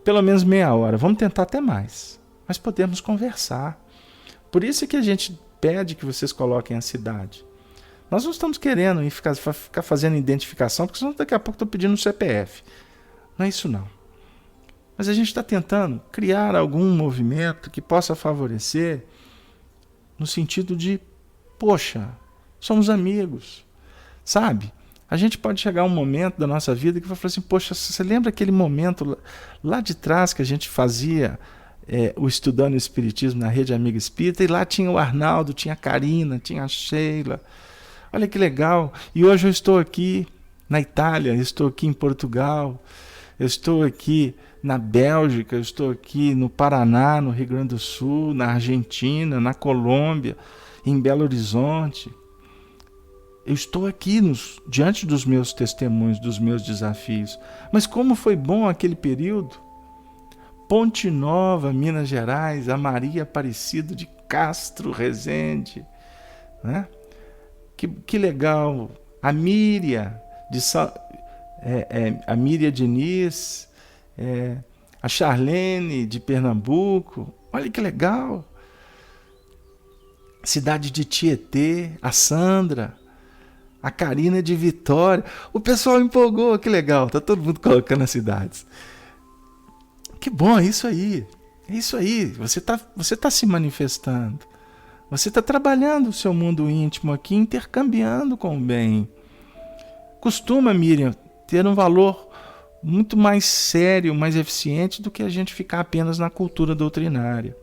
pelo menos meia hora. Vamos tentar até mais, mas podemos conversar. Por isso é que a gente pede que vocês coloquem a cidade. Nós não estamos querendo ficar fazendo identificação, porque senão daqui a pouco estão pedindo um CPF. Não é isso não. Mas a gente está tentando criar algum movimento que possa favorecer no sentido de, poxa, somos amigos, sabe? A gente pode chegar a um momento da nossa vida que vai falar assim, poxa, você lembra aquele momento lá de trás que a gente fazia o Estudando o Espiritismo na Rede Amiga Espírita, e lá tinha o Arnaldo, tinha a Karina, tinha a Sheila. Olha que legal. E hoje eu estou aqui na Itália, eu estou aqui em Portugal, eu estou aqui na Bélgica, eu estou aqui no Paraná, no Rio Grande do Sul, na Argentina, na Colômbia, em Belo Horizonte. Eu estou aqui diante dos meus testemunhos, dos meus desafios. Mas como foi bom aquele período? Ponte Nova, Minas Gerais, a Maria Aparecida de Castro Rezende, né? Que legal. A Míria, a Míria Diniz, a Charlene de Pernambuco. Olha que legal. Cidade de Tietê, a Sandra, a Karina de Vitória. O pessoal empolgou, que legal. Está todo mundo colocando as cidades. Que bom, é isso aí. É isso aí. Você tá se manifestando. Você está trabalhando o seu mundo íntimo aqui, intercambiando com o bem. Costuma, Miriam, ter um valor muito mais sério, mais eficiente do que a gente ficar apenas na cultura doutrinária.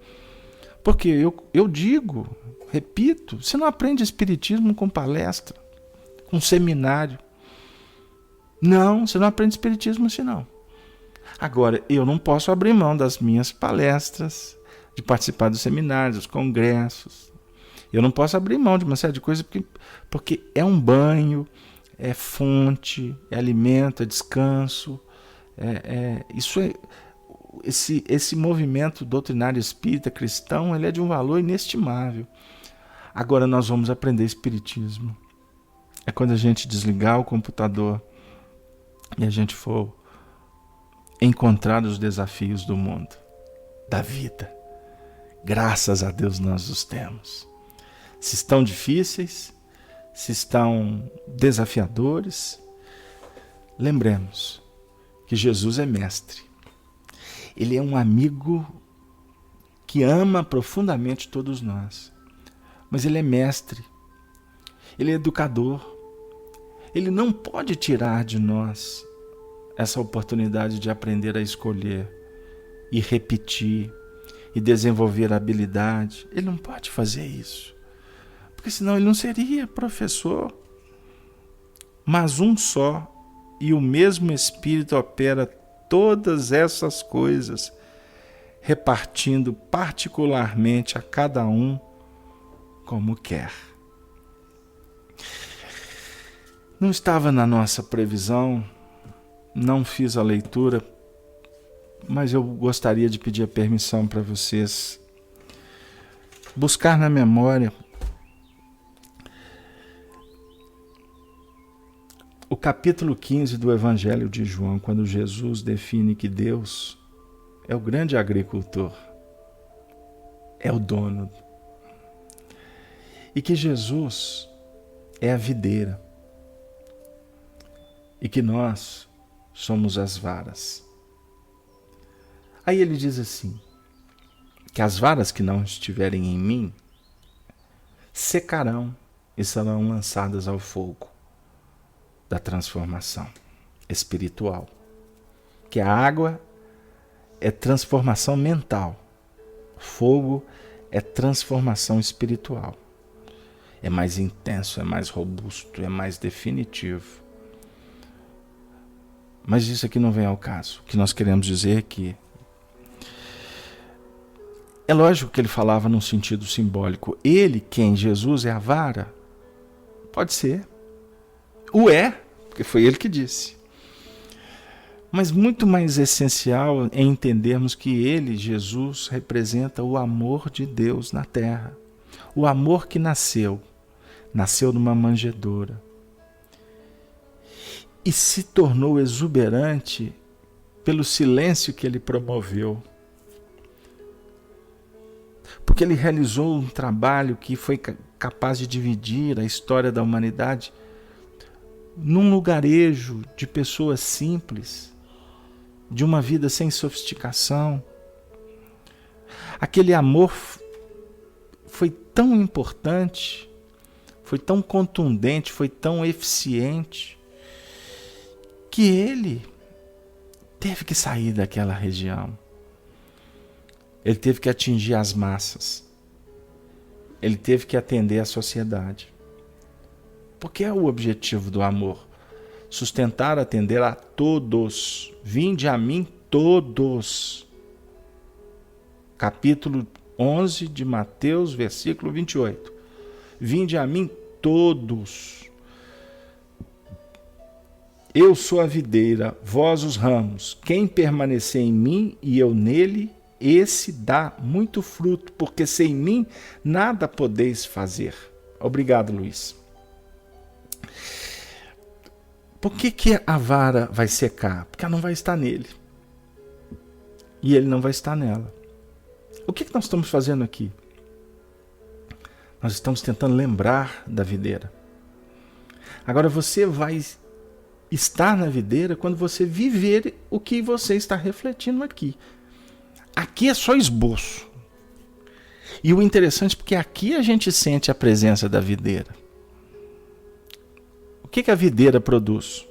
Porque eu digo, repito, você não aprende espiritismo com palestra, com seminário. Não, você não aprende espiritismo assim não. Agora, eu não posso abrir mão das minhas palestras, de participar dos seminários, dos congressos. Eu não posso abrir mão de uma série de coisas porque é um banho, é fonte, é alimento, é descanso. Esse movimento doutrinário espírita cristão, ele é de um valor inestimável. Agora nós vamos aprender espiritismo. É quando a gente desligar o computador e a gente for encontrar os desafios do mundo, da vida. Graças a Deus nós os temos. Se estão difíceis, se estão desafiadores, lembremos que Jesus é mestre. Ele é um amigo que ama profundamente todos nós. Mas ele é mestre, ele é educador. Ele não pode tirar de nós essa oportunidade de aprender a escolher e repetir e desenvolver a habilidade. Ele não pode fazer isso, porque senão ele não seria professor. Mas um só e o mesmo Espírito opera todas essas coisas, repartindo particularmente a cada um como quer. Não estava na nossa previsão, não fiz a leitura, mas eu gostaria de pedir a permissão para vocês buscar na memória o capítulo 15 do Evangelho de João, quando Jesus define que Deus é o grande agricultor, é o dono, e que Jesus é a videira, e que nós somos as varas. Aí ele diz assim, que as varas que não estiverem em mim secarão e serão lançadas ao fogo da transformação espiritual. Que a água é transformação mental, fogo é transformação espiritual. É mais intenso, é mais robusto, é mais definitivo. Mas isso aqui não vem ao caso. O que nós queremos dizer é que é lógico que ele falava num sentido simbólico. Ele, quem? Jesus é a vara? Pode ser. O é, porque foi ele que disse. Mas muito mais essencial é entendermos que ele, Jesus, representa o amor de Deus na terra. O amor que nasceu numa manjedoura. E se tornou exuberante pelo silêncio que ele promoveu. Porque ele realizou um trabalho que foi capaz de dividir a história da humanidade num lugarejo de pessoas simples, de uma vida sem sofisticação. Aquele amor foi tão importante, foi tão contundente, foi tão eficiente, que ele teve que sair daquela região. Ele teve que atingir as massas. Ele teve que atender a sociedade. Porque é o objetivo do amor. Sustentar, atender a todos. Vinde a mim todos. Capítulo 11 de Mateus, versículo 28. Vinde a mim todos. Eu sou a videira, vós os ramos. Quem permanecer em mim e eu nele, esse dá muito fruto, porque sem mim nada podeis fazer. Obrigado, Luiz. Por que a vara vai secar? Porque ela não vai estar nele. E ele não vai estar nela. O que nós estamos fazendo aqui? Nós estamos tentando lembrar da videira. Agora você vai estar na videira quando você viver o que você está refletindo aqui. Aqui é só esboço. E o interessante é porque aqui a gente sente a presença da videira. O que a videira produz?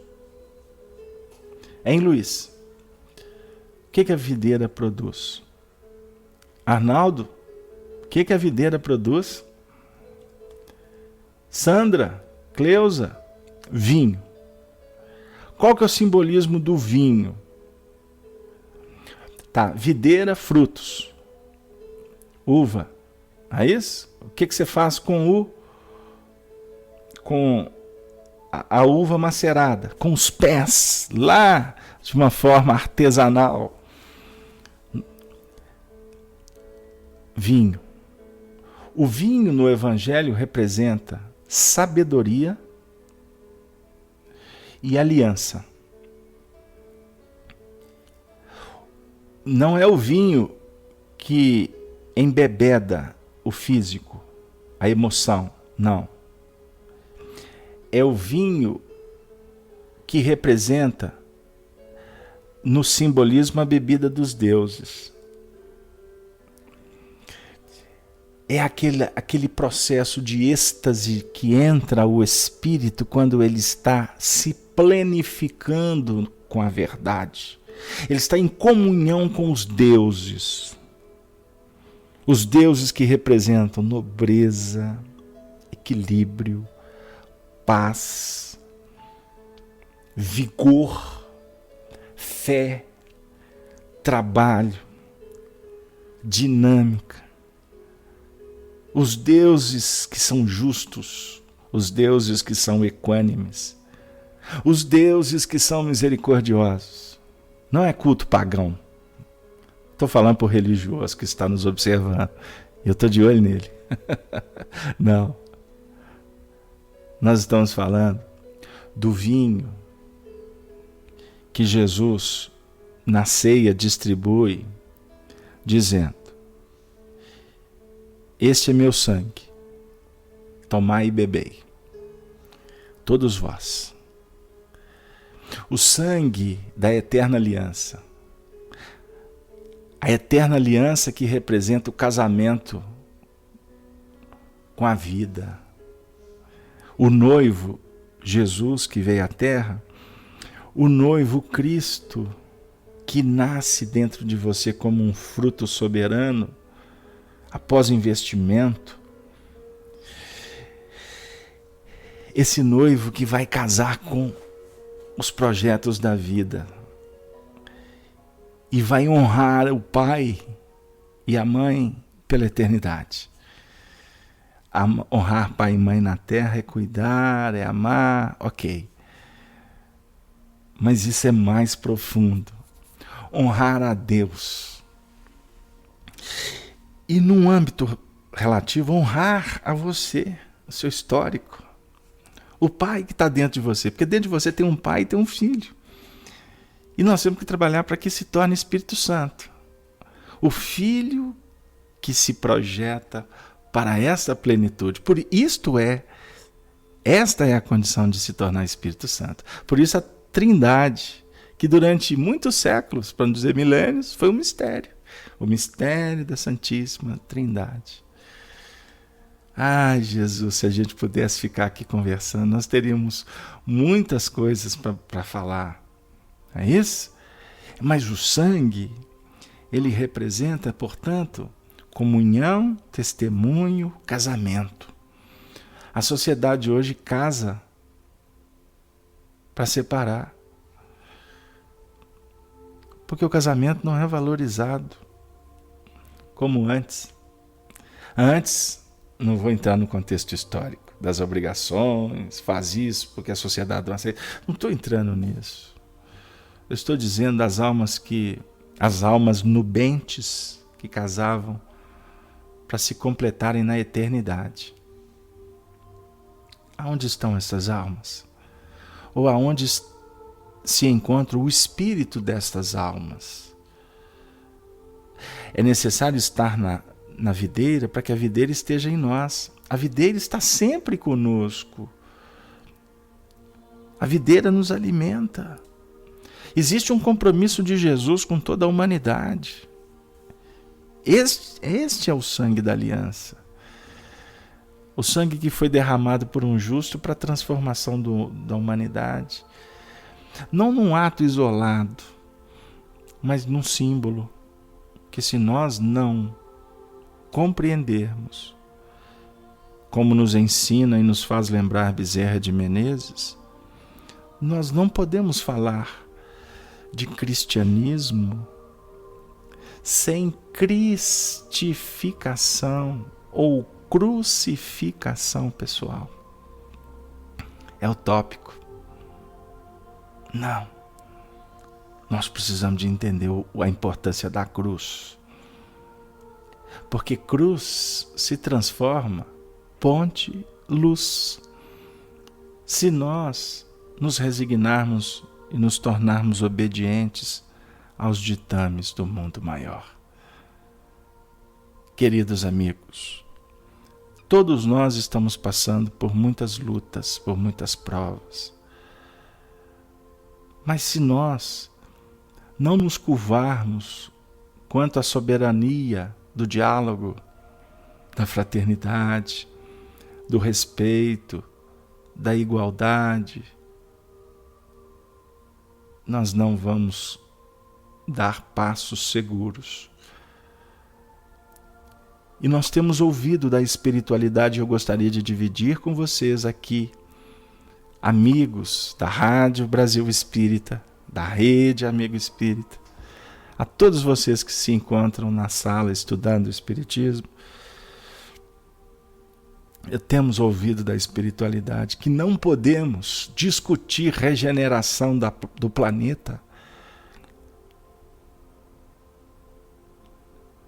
Hein, Luiz? O que a videira produz? Arnaldo? O que a videira produz? Sandra? Cleusa? Vinho. Qual que é o simbolismo do vinho? Tá, videira, frutos. Uva. É isso? O que você faz com a uva macerada? Com os pés, lá, de uma forma artesanal. Vinho. O vinho no Evangelho representa sabedoria e aliança. Não é o vinho que embebeda o físico, a emoção, não. É o vinho que representa, no simbolismo, a bebida dos deuses. É aquele processo de êxtase que entra o espírito quando ele está se plenificando com a verdade. Ele está em comunhão com os deuses que representam nobreza, equilíbrio, paz, vigor, fé, trabalho, dinâmica. Os deuses que são justos, os deuses que são equânimes, Os deuses que são misericordiosos. Não é culto pagão. Estou falando para o religioso que está nos observando. Eu estou de olho nele. Não. Nós estamos falando do vinho que Jesus, na ceia, distribui, dizendo: este é meu sangue, tomai e bebei, todos vós. O sangue da eterna aliança. A eterna aliança que representa o casamento com a vida. O noivo, Jesus, que veio à terra. O noivo, Cristo, que nasce dentro de você como um fruto soberano, após investimento. Esse noivo que vai casar com os projetos da vida e vai honrar o pai e a mãe pela eternidade. Honrar pai e mãe na terra é cuidar, é amar, ok. Mas isso é mais profundo. Honrar a Deus. E num âmbito relativo, honrar a você, o seu histórico. O pai que está dentro de você. Porque dentro de você tem um pai e tem um filho. E nós temos que trabalhar para que se torne Espírito Santo. O filho que se projeta para essa plenitude. Esta é a condição de se tornar Espírito Santo. Por isso a Trindade, que durante muitos séculos, para não dizer milênios, foi um mistério. O mistério da Santíssima Trindade. Ai, Jesus, se a gente pudesse ficar aqui conversando, nós teríamos muitas coisas para falar. É isso? Mas o sangue, ele representa, portanto, comunhão, testemunho, casamento. A sociedade hoje casa para separar. Porque o casamento não é valorizado como antes. Antes, não vou entrar no contexto histórico das obrigações, faz isso porque a sociedade não aceita. Não estou entrando nisso. Eu estou dizendo das as almas nubentes que casavam para se completarem na eternidade. Aonde estão essas almas? Ou aonde se encontra o espírito destas almas? É necessário estar na videira para que a videira esteja em nós. A videira está sempre conosco. A videira nos alimenta. Existe um compromisso de Jesus com toda a humanidade. Este é o sangue da aliança. O sangue que foi derramado por um justo para a transformação da humanidade. Não num ato isolado, mas num símbolo. Que se nós não compreendermos, como nos ensina e nos faz lembrar Bezerra de Menezes, nós não podemos falar de cristianismo sem cristificação ou crucificação pessoal. É utópico. Não. Nós precisamos de entender a importância da cruz. Porque cruz se transforma ponte, luz. Se nós nos resignarmos e nos tornarmos obedientes aos ditames do mundo maior. Queridos amigos, todos nós estamos passando por muitas lutas, por muitas provas. Mas se nós não nos curvarmos quanto à soberania do diálogo, da fraternidade, do respeito, da igualdade, nós não vamos dar passos seguros. E nós temos ouvido da espiritualidade, eu gostaria de dividir com vocês aqui, amigos da Rádio Brasil Espírita, da Rede Amigo Espírita, a todos vocês que se encontram na sala estudando o Espiritismo, temos ouvido da espiritualidade que não podemos discutir regeneração do planeta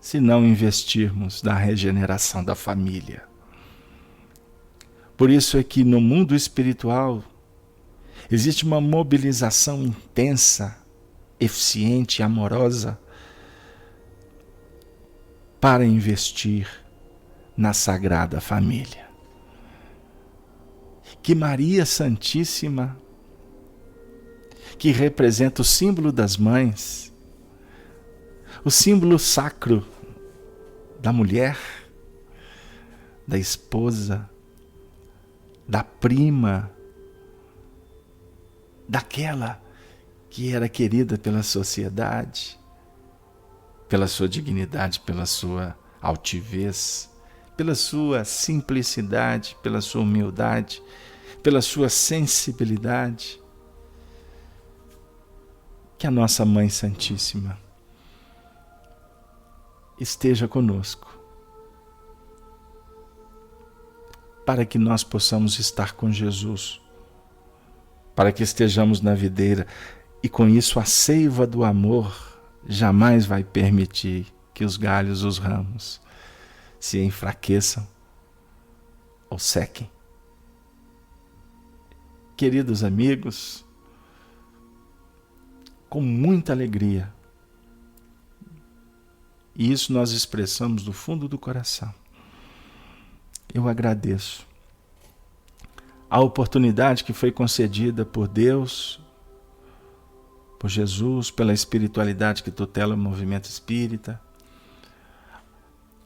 se não investirmos na regeneração da família. Por isso é que no mundo espiritual existe uma mobilização intensa, eficiente e amorosa para investir na Sagrada Família. Que Maria Santíssima, que representa o símbolo das mães, o símbolo sacro da mulher, da esposa, da prima, daquela que era querida pela sociedade, pela sua dignidade, pela sua altivez, pela sua simplicidade, pela sua humildade, pela sua sensibilidade. Que a nossa Mãe Santíssima esteja conosco, para que nós possamos estar com Jesus, para que estejamos na videira, e com isso a seiva do amor jamais vai permitir que os galhos, os ramos, se enfraqueçam ou sequem. Queridos amigos, com muita alegria, e isso nós expressamos do fundo do coração, eu agradeço a oportunidade que foi concedida por Deus, por Jesus, pela espiritualidade que tutela o movimento espírita,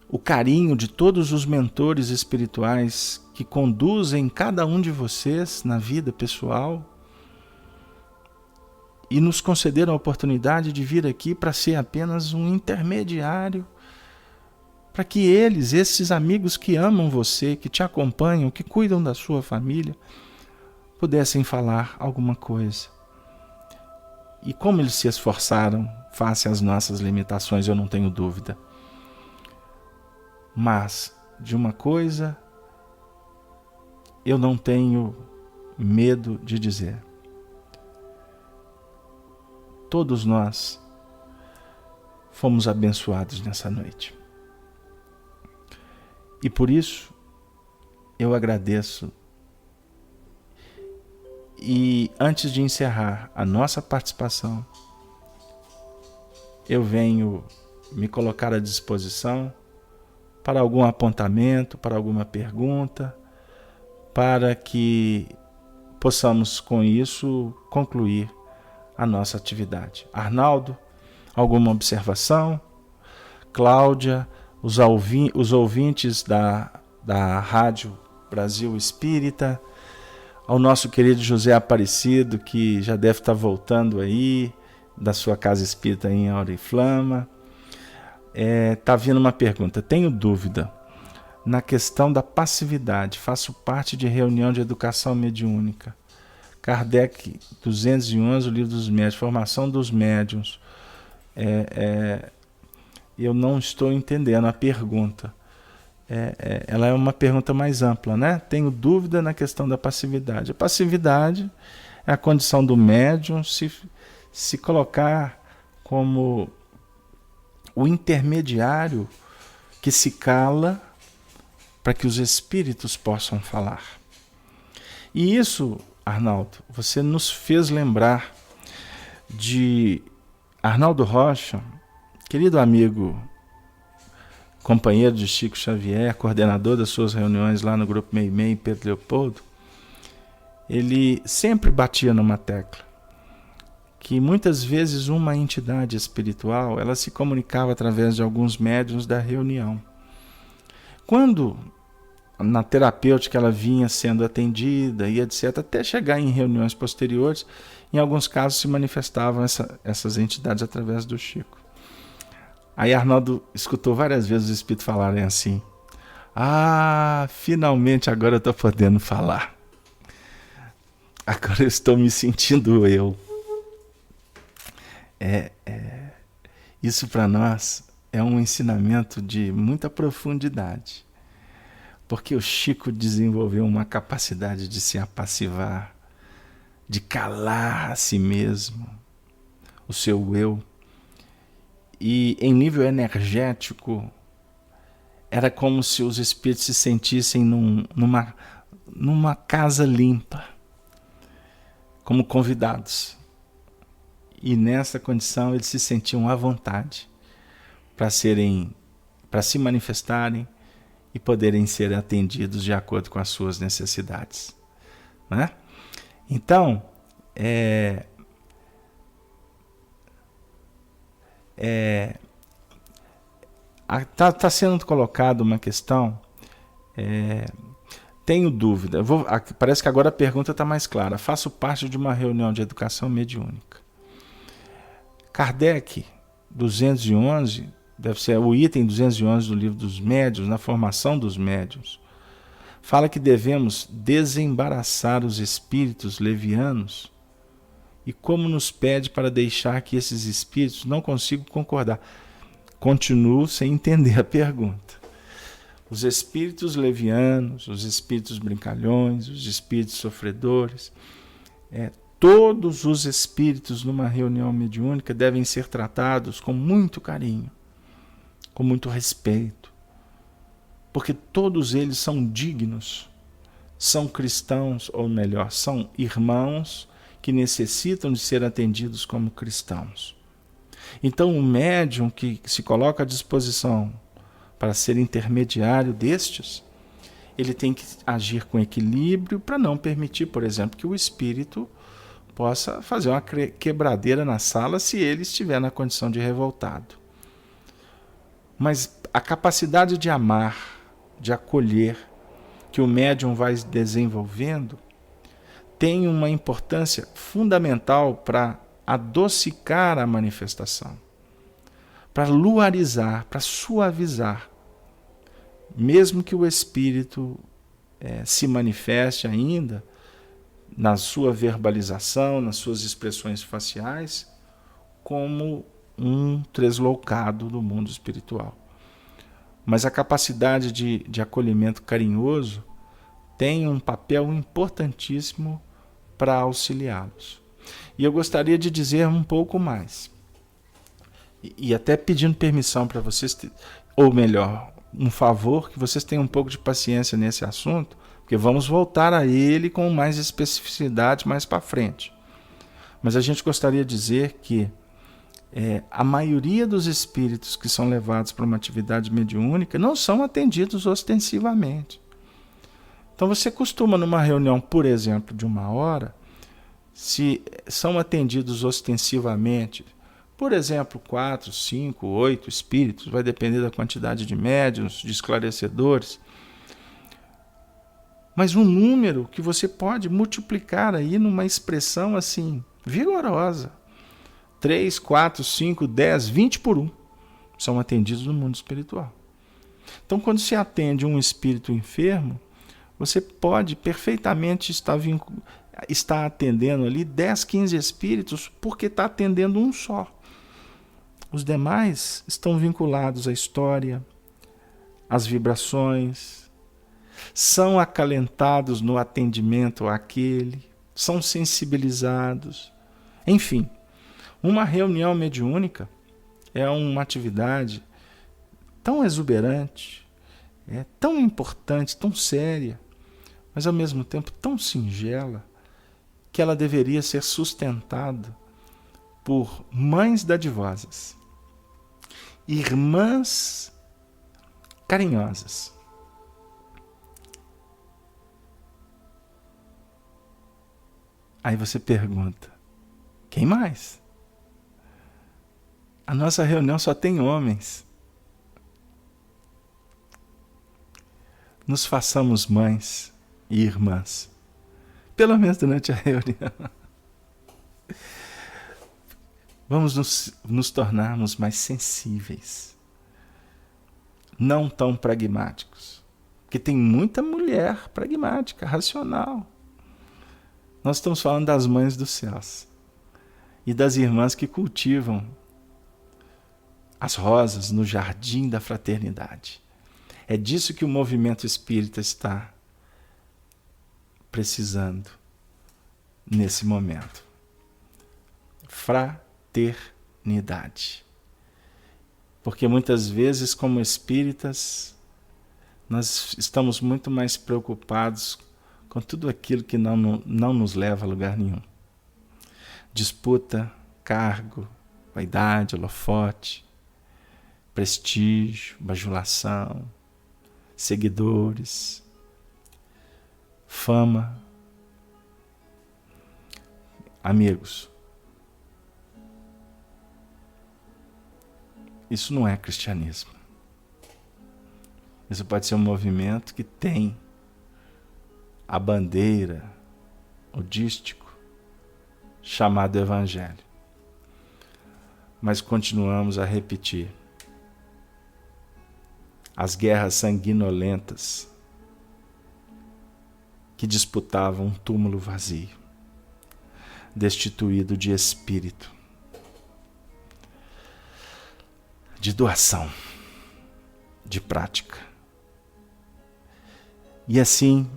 o carinho de todos os mentores espirituais que conduzem cada um de vocês na vida pessoal e nos concederam a oportunidade de vir aqui para ser apenas um intermediário, para que eles, esses amigos que amam você, que te acompanham, que cuidam da sua família, pudessem falar alguma coisa. E como eles se esforçaram face às nossas limitações, eu não tenho dúvida. Mas, de uma coisa, eu não tenho medo de dizer. Todos nós fomos abençoados nessa noite. E por isso, eu agradeço. E antes de encerrar a nossa participação, eu venho me colocar à disposição para algum apontamento, para alguma pergunta, para que possamos com isso concluir a nossa atividade. Arnaldo, alguma observação? Cláudia, os ouvintes da Rádio Brasil Espírita, ao nosso querido José Aparecido, que já deve estar voltando aí, da sua casa espírita em Auriflama. Está vindo uma pergunta. Tenho dúvida na questão da passividade. Faço parte de reunião de educação mediúnica. Kardec 211, o livro dos médiuns, formação dos médiuns. Eu não estou entendendo a pergunta. Ela é uma pergunta mais ampla, né? Tenho dúvida na questão da passividade. A passividade é a condição do médium se colocar como o intermediário que se cala para que os espíritos possam falar. E isso, Arnaldo, você nos fez lembrar de Arnaldo Rocha, querido amigo, companheiro de Chico Xavier, coordenador das suas reuniões lá no Grupo Meimei, Pedro Leopoldo. Ele sempre batia numa tecla que muitas vezes uma entidade espiritual ela se comunicava através de alguns médiuns da reunião. Quando na terapêutica ela vinha sendo atendida e etc., até chegar em reuniões posteriores, em alguns casos se manifestavam essas entidades através do Chico. Aí Arnaldo escutou várias vezes os espíritos falarem assim: finalmente agora eu estou podendo falar. Agora eu estou me sentindo eu. Isso para nós é um ensinamento de muita profundidade. porque o Chico desenvolveu uma capacidade de se apassivar, de calar a si mesmo, o seu eu. E em nível energético, era como se os espíritos se sentissem numa casa limpa, como convidados. E nessa condição eles se sentiam à vontade para se manifestarem e poderem ser atendidos de acordo com as suas necessidades, né? Então, tá sendo colocada uma questão, tenho dúvida, parece que agora a pergunta está mais clara. Faço parte de uma reunião de educação mediúnica. Kardec, 211, deve ser o item 211 do livro dos médiuns, na formação dos médiuns, fala que devemos desembaraçar os espíritos levianos, e como nos pede para deixar que esses espíritos, não consigo concordar. Continuo sem entender a pergunta. Os espíritos levianos, os espíritos brincalhões, os espíritos sofredores, todos os espíritos numa reunião mediúnica devem ser tratados com muito carinho, com muito respeito, porque todos eles são dignos, são cristãos, ou melhor, são irmãos que necessitam de ser atendidos como cristãos. Então o médium que se coloca à disposição para ser intermediário destes, ele tem que agir com equilíbrio para não permitir, por exemplo, que o espírito possa fazer uma quebradeira na sala se ele estiver na condição de revoltado. Mas a capacidade de amar, de acolher, que o médium vai desenvolvendo, tem uma importância fundamental para adocicar a manifestação, para luarizar, para suavizar. Mesmo que o espírito se manifeste ainda na sua verbalização, nas suas expressões faciais, como um tresloucado do mundo espiritual. Mas a capacidade de acolhimento carinhoso tem um papel importantíssimo para auxiliá-los. E eu gostaria de dizer um pouco mais. E até pedindo permissão para vocês, ou melhor, um favor, que vocês tenham um pouco de paciência nesse assunto, porque vamos voltar a ele com mais especificidade mais para frente. Mas a gente gostaria de dizer que a maioria dos espíritos que são levados para uma atividade mediúnica não são atendidos ostensivamente. Então você costuma, numa reunião, por exemplo, de 1 hora, se são atendidos ostensivamente, por exemplo, 4, 5, 8 espíritos, vai depender da quantidade de médiuns, de esclarecedores, mas um número que você pode multiplicar aí numa expressão assim, vigorosa. 3, 4, 5, 10, 20 por 1 são atendidos no mundo espiritual. Então, quando se atende um espírito enfermo, você pode perfeitamente estar atendendo ali 10, 15 espíritos, porque está atendendo um só. Os demais estão vinculados à história, às vibrações, são acalentados no atendimento àquele, são sensibilizados. Enfim, uma reunião mediúnica é uma atividade tão exuberante, tão importante, tão séria, mas ao mesmo tempo tão singela, que ela deveria ser sustentada por mães dadivosas, irmãs carinhosas. Aí você pergunta, quem mais? A nossa reunião só tem homens. Nos façamos mães e irmãs, pelo menos durante a reunião. Vamos nos tornarmos mais sensíveis, não tão pragmáticos, porque tem muita mulher pragmática, racional. Nós estamos falando das mães dos céus e das irmãs que cultivam as rosas no jardim da fraternidade. É disso que o movimento espírita está precisando nesse momento. Fraternidade. Porque muitas vezes, como espíritas, nós estamos muito mais preocupados com tudo aquilo que não nos leva a lugar nenhum. Disputa, cargo, vaidade, holofote, prestígio, bajulação, seguidores, fama. Amigos, isso não é cristianismo. Isso pode ser um movimento que tem a bandeira, o dístico, chamado Evangelho. Mas continuamos a repetir. As guerras sanguinolentas que disputavam um túmulo vazio, destituído de espírito, de doação, de prática. E assim,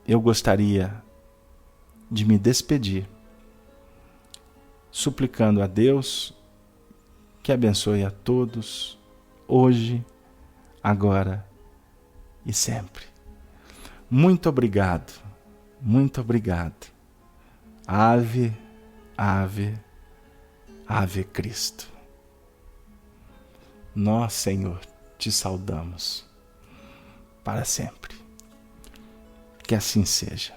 eu gostaria de me despedir, suplicando a Deus que abençoe a todos, hoje, agora e sempre. Muito obrigado, muito obrigado. Ave, ave, ave Cristo. Nós, Senhor, te saudamos para sempre. Que assim seja.